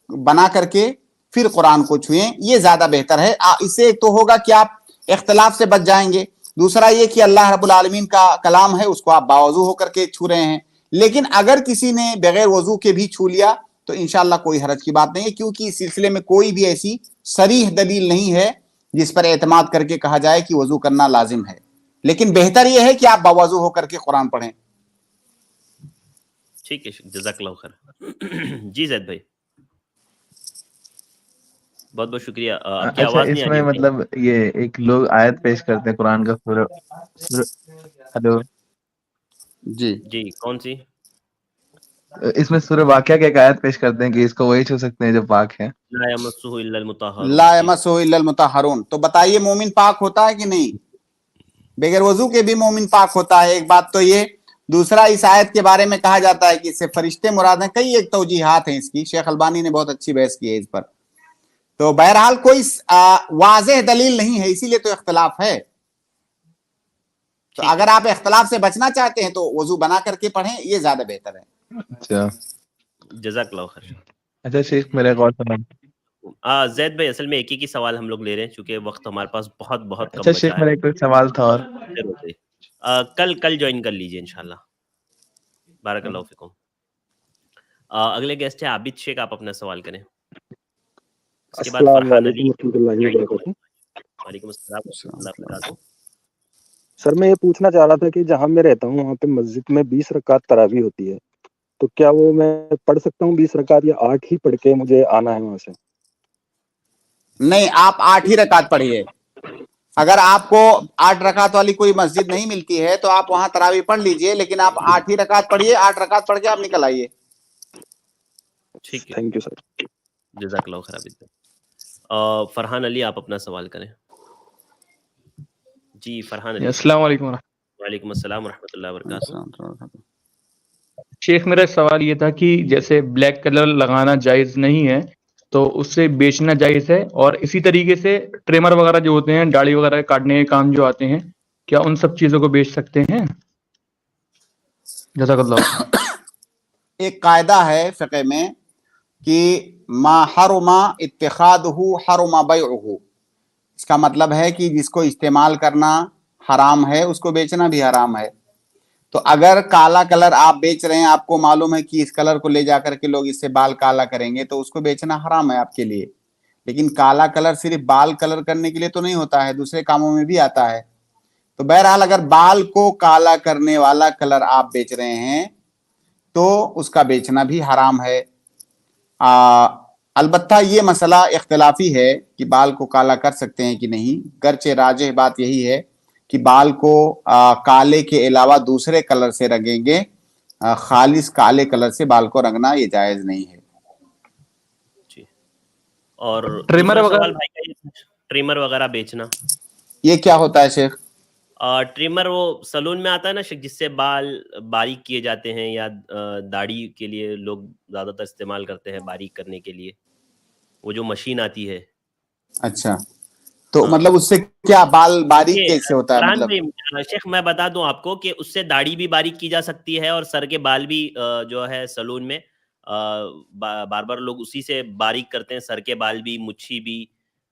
बना करके फिर कुरान को छुएं, ये ज्यादा बेहतर है। इससे एक तो होगा कि आप इख्तिलाफ से बच जाएंगे, दूसरा ये कि अल्लाह रब्बुल आलमीन का कलाम है, उसको आप बावजू होकर के छू रहे हैं। लेकिन अगर किसी ने बगैर वजू के भी छू लिया तो इंशाअल्लाह कोई हरज की बात नहीं है, क्योंकि इस सिलसिले में कोई भी ऐसी सरीह दलील नहीं है जिस पर एतमाद करके कहा जाए कि वजू करना लाजिम है। लेकिन बेहतर यह है कि आप बावजू होकर के कुरान पढ़ें। ठीक है, जज़ाकल्लाह खैर। जी जैद भाई, बहुत बहुत शुक्रिया। आपकी आवाज नहीं आ रही। इसमें मतलब ये एक लोग आयत पेश करते हैं कुरान का, हेलो जी कौन सी? इसमें सूरह वाक़िया की एक आयत पेश करते हैं कि इसको वही छू सकते हैं जो पाक है। ला यमस्सुहु इल्लल मुतahharun। ला यमस्सुहु इल्लल मुतahharun, तो बताइए मोमिन पाक होता है कि नहीं? बगैर वजू के भी मोमिन पाक होता है। एक बात तो ये। दूसरा, इस आयत के बारे में कहा जाता है कि इससे फरिश्ते मुराद हैं। कई एक तौजीहात हैं इसकी, शेख अलबानी ने बहुत अच्छी बहस की है इस पर। तो बहरहाल कोई वाज़ेह दलील नहीं है, इसीलिए तो इख्तिलाफ है। तो अगर आप इख्तिलाफ से बचना चाहते हैं तो वजू बना करके पढ़ें, ये ज्यादा बेहतर है। अच्छा जज़ाकल्लाहु खैर। अच्छा शेख, मेरा एक और सवाल। जैद भाई, असल में एक ही सवाल हम लोग ले रहे हैं क्योंकि वक्त हमारे पास बहुत बहुत कम अच्छा बचा शेख, है। मेरा एक सवाल था और कल ज्वाइन कर लीजिए इंशाल्लाह। बारकल्लाहु फिकुम। अगले गेस्ट है आबिद शेख, आप अपना सवाल करें। उसके बाद फरहान अली। वालेकुम अस्सलाम व रहमतुल्लाहि। सर मैं ये पूछना चाह रहा था कि जहाँ मैं रहता हूँ वहाँ पे मस्जिद में 20 रकात तरावी होती है, तो क्या वो मैं पढ़ सकता हूँ 20 रकात या 8 ही पढ़ के मुझे आना है वहां से? नहीं, आप 8 ही रकात पढ़िए। अगर आपको 8 रकात वाली कोई मस्जिद नहीं मिलती है तो आप वहां तरावी पढ़ लीजिए, लेकिन आप 8 ही रकात पढ़िए। 8 रकात पढ़ के आप निकल आइए। ठीक है, थैंक यू सर। जज़ाकल्लाहु खैर आबिद। फरहान अली, आप अपना सवाल करें। जी फरहान अली। अस्सलाम वालेकुम। वालेकुम अस्सलाम व रहमतुल्लाहि व बरकातुहू। शेख मेरा सवाल ये था कि जैसे ब्लैक कलर लगाना जायज़ नहीं है तो उससे बेचना जायज़ है, और इसी तरीके से ट्रिमर वगैरह जो होते हैं, दाढ़ी वगैरह काटने के काम जो आते हैं, क्या उन सब चीज़ों को बेच सकते हैं? जज़ाकल्लाह। एक कायदा है फ़िक़्ह में कि मा हरुमा इत्तिखादुहु हरुमा बैउहु। इसका मतलब है कि जिसको इस्तेमाल करना हराम है उसको बेचना भी हराम है। तो अगर काला कलर आप बेच रहे हैं, आपको मालूम है कि इस कलर को ले जाकर के लोग इससे बाल काला करेंगे, तो उसको बेचना हराम है आपके लिए। लेकिन काला कलर सिर्फ बाल कलर करने के लिए तो नहीं होता है, दूसरे कामों में भी आता है। तो बहरहाल अगर बाल को काला करने वाला कलर आप बेच रहे हैं तो उसका बेचना भी हराम है। अलबत्ता ये मसला इख्तिलाफी है कि बाल को काला कर सकते हैं कि नहीं। गर्चे राजिह बात यही है कि बाल को काले के अलावा दूसरे कलर से रंगेंगे, खालिस काले कलर से बाल को रंगना ये जायज नहीं है। जी। और ट्रिमर वगैरह भाई का, ट्रिमर वगैरह बेचना, ये क्या होता है शेख? ट्रिमर वो सलून में आता है ना शेख, जिससे बाल बारीक किए जाते हैं, या दाढ़ी के लिए लोग ज्यादातर इस्तेमाल करते हैं बारीक करने के लिए, वो जो मशीन आती है। अच्छा, तो मतलब उससे क्या बाल बारीक कैसे होता है? मतलब शेख मैं बता दूं आपको कि उससे दाढ़ी भी बारीक की जा सकती है और सर के बाल भी जो है सलून में बार बार लोग उसी से बारीक करते हैं। सर के बाल भी, मुच्छी भी,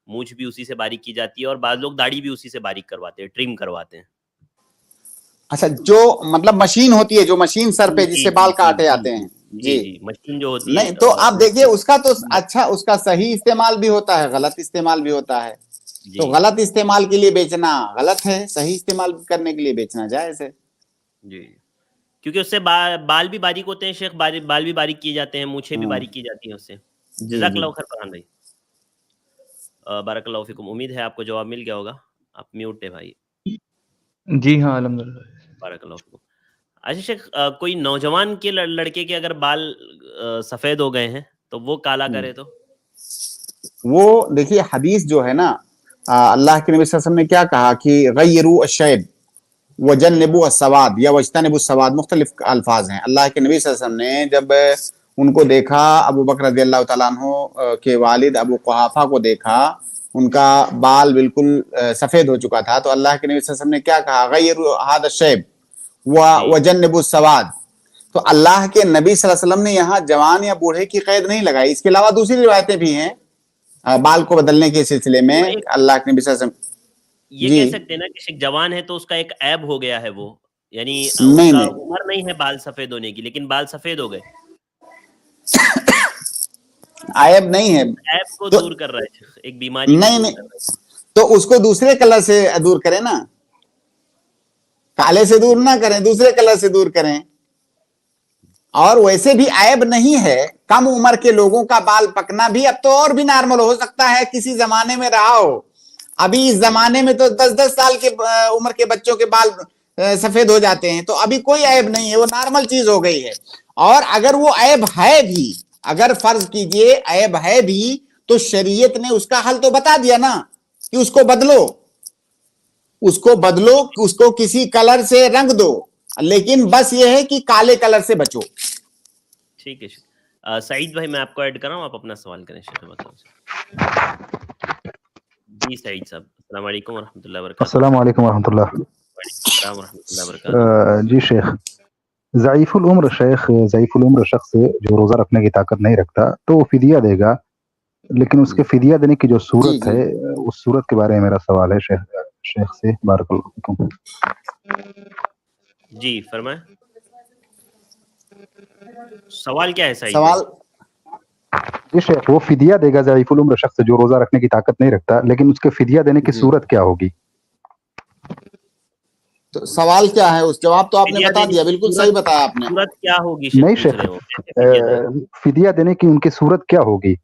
मूछ भी उसी से बारीक की जाती है, और बाद लोग दाढ़ी भी उसी से बारीक करवाते हैं, ट्रिम करवाते हैं। अच्छा, जो मतलब मशीन होती है, जो मशीन सर पे जिससे बाल काटे जाते हैं। जी, मशीन जो होती है। नहीं तो आप देखिए उसका तो अच्छा, उसका सही इस्तेमाल भी होता है, गलत इस्तेमाल भी होता है। तो गलत इस्तेमाल के लिए बेचना गलत है, सही इस्तेमाल करने के लिए बेचना जायज है। जी, क्योंकि उससे बाल भी बारीक होते हैं शेख, बाल भी बारीक किए जाते हैं, मूछें भी बारीक की जाती हैं उससे। जज़ाकल्लाहु खैर फरहान भाई, बारकल्लाहु फिकुम। उम्मीद है आपको जवाब मिल गया होगा। आप म्यूट है भाई। जी हाँ, अल्हम्दुलिल्लाह। बारकल्लाहु फिकुम। अच्छा शेख, कोई नौजवान के लड़के के अगर बाल सफेद हो गए हैं तो वो काला करे तो? वो देखिए हदीस जो है ना, अल्लाह के नबी सल्लल्लाहु अलैहि वसल्लम ने क्या कहा कि गय्यरू अश-शैब वजन्निबू अस-सवाद या वज्तनिबू अस-सवाद, मुख्तलिफ अल्फाज हैं। अल्लाह के नबी सल्लल्लाहु अलैहि वसल्लम ने जब उनको देखा, अबू बकर रज़ियल्लाहु तआला अन्हु के वालिद अबू कुहाफा को देखा, उनका बाल बिल्कुल सफेद हो चुका था, तो अल्लाह के नबी सल्लल्लाहु अलैहि वसल्लम ने क्या कहा, गय्यरू हादा अश-शैब वजन्निबू अस-सवाद। तो अल्लाह के नबी सल्लल्लाहु अलैहि वसल्लम ने यहाँ जवान या बूढ़े की कैद नहीं लगाई। इसके अलावा दूसरी रिवायतें भी हैं बाल को बदलने के सिलसिले में। अल्लाह के नबी सल्लल्लाहु अलैहि वसल्लम ये कह सकते हैं ना कि जवान है तो उसका एक ऐब हो गया है, वो यानी नहीं, उम्र नहीं है बाल सफेद होने की, लेकिन बाल सफेद हो गए। ऐब नहीं है, ऐब को दूर कर रहा है, एक बीमारी नहीं, तो उसको दूसरे कलर से दूर करें ना, काले से दूर ना करें, दूसरे कलर से दूर करें। और वैसे भी ऐब नहीं है, कम उम्र के लोगों का बाल पकना भी अब तो और भी नॉर्मल हो सकता है, किसी जमाने में रहा हो। अभी इस जमाने में तो 10-10 साल के उम्र के बच्चों के बाल सफेद हो जाते हैं, तो अभी कोई ऐब नहीं है, वो नॉर्मल चीज हो गई है। और अगर वो ऐब है भी, अगर फर्ज कीजिए ऐब है भी, तो शरीयत ने उसका हल तो बता दिया ना कि उसको बदलो, उसको बदलो, उसको किसी कलर से रंग दो, लेकिन बस ये है कि काले कलर से बचो। ठीक है सईद भाई, मैं आपको ऐड कर रहा हूँ, आप अपना सवाल करें शेख मतलब से। जी सईद साहब, अस्सलाम वालेकुम वरहमतुल्लाहि वबरकातुहू। अस्सलाम वालेकुम वरहमतुल्लाह। अस्सलाम वरहमतुल्लाहि वबरकातुहू। जी शेख, ज़ईफ़ुल उम्र शेख, ज़ईफ़ुल उम्र शख्स जो रोज़ा रखने की ताकत नहीं रखता तो वो फिदिया देगा, लेकिन उसके फिदिया देने की जो सूरत है, उस सूरत के बारे में मेरा सवाल है शेख से। बारकल्लाहु फीकुम। जी फरमाएं, सवाल क्या है सईद सवाल जी शेख, वो फिदिया देगा ज़ईफ़ुल उम्र शख्स जो रोज़ा रखने की ताकत नहीं रखता, लेकिन उसके फिदिया देने की सूरत क्या होगी? तो सवाल क्या है, उस जवाब तो आपने बता दिया, बिल्कुल सही बताया आपने। सूरत क्या होगी नहीं शेख, फिदिया देने की उनकी सूरत क्या होगी,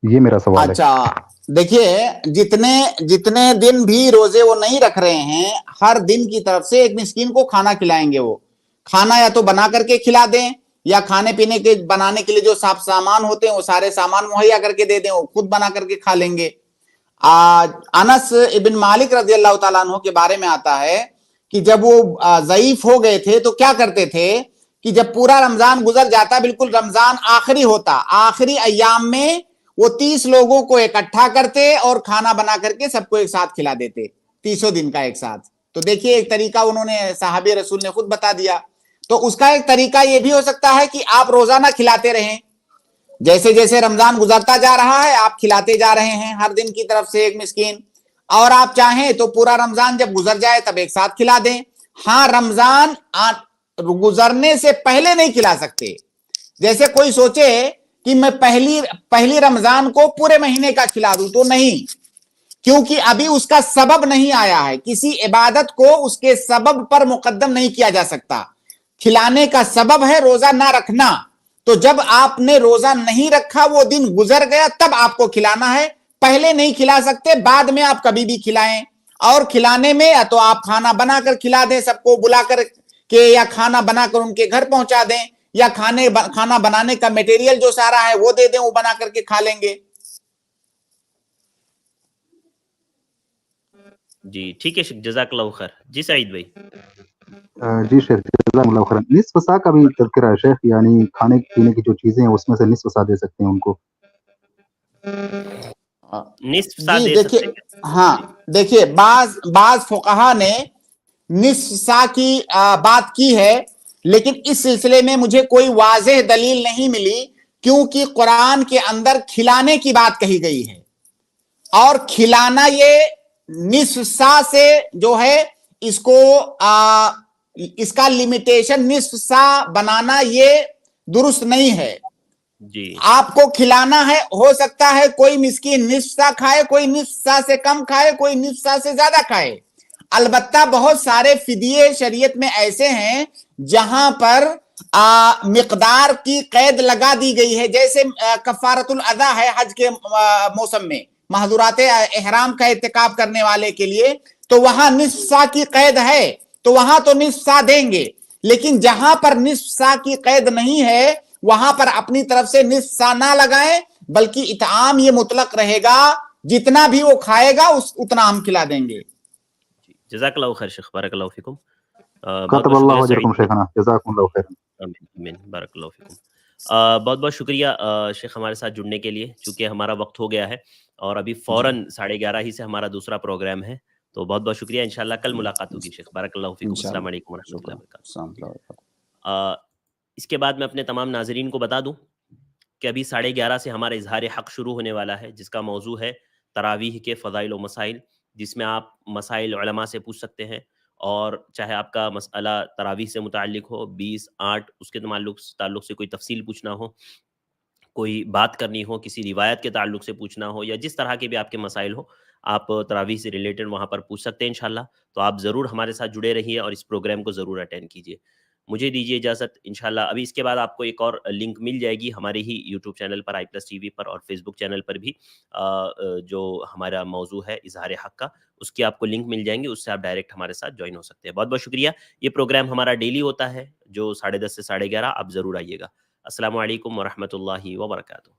ये मेरा सवाल है। अच्छा देखिए, जितने दिन भी रोजे वो नहीं रख रहे हैं, हर दिन की तरफ से एक मिस्कीन को खाना खिलाएंगे। वो खाना या तो बना करके खिला दें, या खाने पीने के बनाने के लिए जो साफ सामान होते हैं वो सारे सामान मुहैया करके दे दें, वो खुद बना करके खा लेंगे। अनस इब्न मालिक रज़ी अल्लाह ताला अन्हु के बारे में आता है कि जब वो ज़ईफ हो गए थे तो क्या करते थे कि जब पूरा रमजान गुजर जाता, बिल्कुल रमजान आखिरी होता, आखिरी अय्याम में वो 30 लोगों को इकट्ठा करते और खाना बना करके सबको एक साथ खिला देते, 30 दिन का एक साथ। तो देखिए, एक तरीका उन्होंने, साहबी रसूल ने खुद बता दिया। तो उसका एक तरीका ये भी हो सकता है कि आप रोजाना खिलाते रहें, जैसे जैसे रमजान गुजरता जा रहा है आप खिलाते जा रहे हैं हर दिन की तरफ से एक मिस्कीन, और आप चाहें तो पूरा रमजान जब गुजर जाए तब एक साथ खिला दें। हाँ, रमजान गुजरने से पहले नहीं खिला सकते। जैसे कोई सोचे कि मैं पहली रमजान को पूरे महीने का खिला दूं, तो नहीं, क्योंकि अभी उसका सबब नहीं आया है। किसी इबादत को उसके सबब पर मुकद्दम नहीं किया जा सकता। खिलाने का सबब है रोजा ना रखना, तो जब आपने रोजा नहीं रखा, वो दिन गुजर गया, तब आपको खिलाना है, पहले नहीं खिला सकते। बाद में आप कभी भी खिलाएं, और खिलाने में या तो आप खाना बनाकर खिला दें सबको बुला कर के, या खाना बनाकर उनके घर पहुंचा दें, या खाना बनाने का मटेरियल जो सारा है वो दे दें, वो बना करके खा लेंगे। जी ठीक है शेख, जज़ाकल्लाहु खैर। जी सईद भाई। जी शेख, जज़ाकल्लाहु खैरन। निस्फ़ सा का भी तज़किरा है शेख, यानी खाने पीने की जो चीजें हैं उसमें से निस्फ़ सा दे सकते हैं उनको। निस्फ़ सा जी दे सकते हैं। हाँ देखिए, बाज फुक़हा ने निस्फ़ सा की बात की है, लेकिन इस सिलसिले में मुझे कोई वाज़ेह दलील नहीं मिली, क्योंकि कुरान के अंदर खिलाने की बात कही गई है, और खिलाना ये निस्फ़ सा से जो है, इसको इसका लिमिटेशन निस्फ़ सा बनाना ये दुरुस्त नहीं है। जी, आपको खिलाना है, हो सकता है कोई मिस्कीन निस्फ़ सा खाए, कोई निस्फ़ सा से कम खाए, कोई निस्फ़ सा से ज्यादा खाए। अलबत्ता बहुत सारे फिदिये शरीयत में ऐसे हैं जहां पर मिकदार की कैद लगा दी गई है, जैसे कफ़ारतुल अदा है हज के मौसम में, महज़ूरात इहराम का इत्तिकाब करने वाले के लिए, तो वहां निस्फ़ सा की कैद है, तो वहां तो निस्फ़ सा देंगे। लेकिन जहां पर निस्फ़ सा की कैद नहीं है, वहां पर अपनी तरफ से निस्फ़ सा ना लगाएं, बल्कि इताम ये मुतलक रहेगा, जितना भी वो खाएगा उतना हम खिला देंगे। जज़ाकल्लाहु खैर शेख, बारकल्लाहु फीकुम। कतबल्लाहु अजरकुम शेखना, जज़ाकुमुल्लाहु खैरन। आमीन, बारकल्लाहु फीकुम। बहुत बहुत शुक्रिया शेख हमारे साथ जुड़ने के लिए। चूंकि हमारा वक्त हो गया है और अभी फौरन 11:30 ही से हमारा दूसरा प्रोग्राम है, तो बहुत बहुत शुक्रिया। इंशाल्लाह कल मुलाकात होगी शेख। बारकल्लाहु फीकुम। अस्सलाम वालेकुम वरहमतुल्लाहि वबरकातुहू। इसके बाद मैं अपने तमाम नाज़रीन को बता दूं कि अभी 11:30 से हमारा इजहार हक़ शुरू होने वाला है, जिसका मौजू है तरावीह के फ़ज़ाइल व मसाइल, जिसमें आप मसाइल उलमा से पूछ सकते हैं, और चाहे आपका मसला तरावीह से मुताल्लिक हो, 20-8 उसके ताल्लुक से कोई तफसील पूछना हो, कोई बात करनी हो, किसी रिवायत के ताल्लुक से पूछना हो, या जिस तरह के भी आपके मसाइल हो, आप तरावीह से रिलेटेड वहाँ पर पूछ सकते हैं इंशाल्लाह। तो आप ज़रूर हमारे साथ जुड़े रहिए और इस प्रोग्राम को ज़रूर अटेंड कीजिए। مجھے دیجیے اجازت انشاءاللہ. ابھی اس کے بعد آپ کو ایک اور لنک مل جائے گی ہمارے ہی یوٹیوب چینل پر i+TV پر اور فیس بک چینل پر بھی جو ہمارا موضوع ہے اظہار حق کا اس کی آپ کو لنک مل جائیں گے, اس سے آپ ڈائریکٹ ہمارے ساتھ جوائن ہو سکتے ہیں. بہت بہت شکریہ. یہ پروگرام ہمارا ڈیلی ہوتا ہے جو 10:30 سے 11:30. آپ ضرور آئیے گا. السلام علیکم ورحمۃ اللہ وبرکاتہ.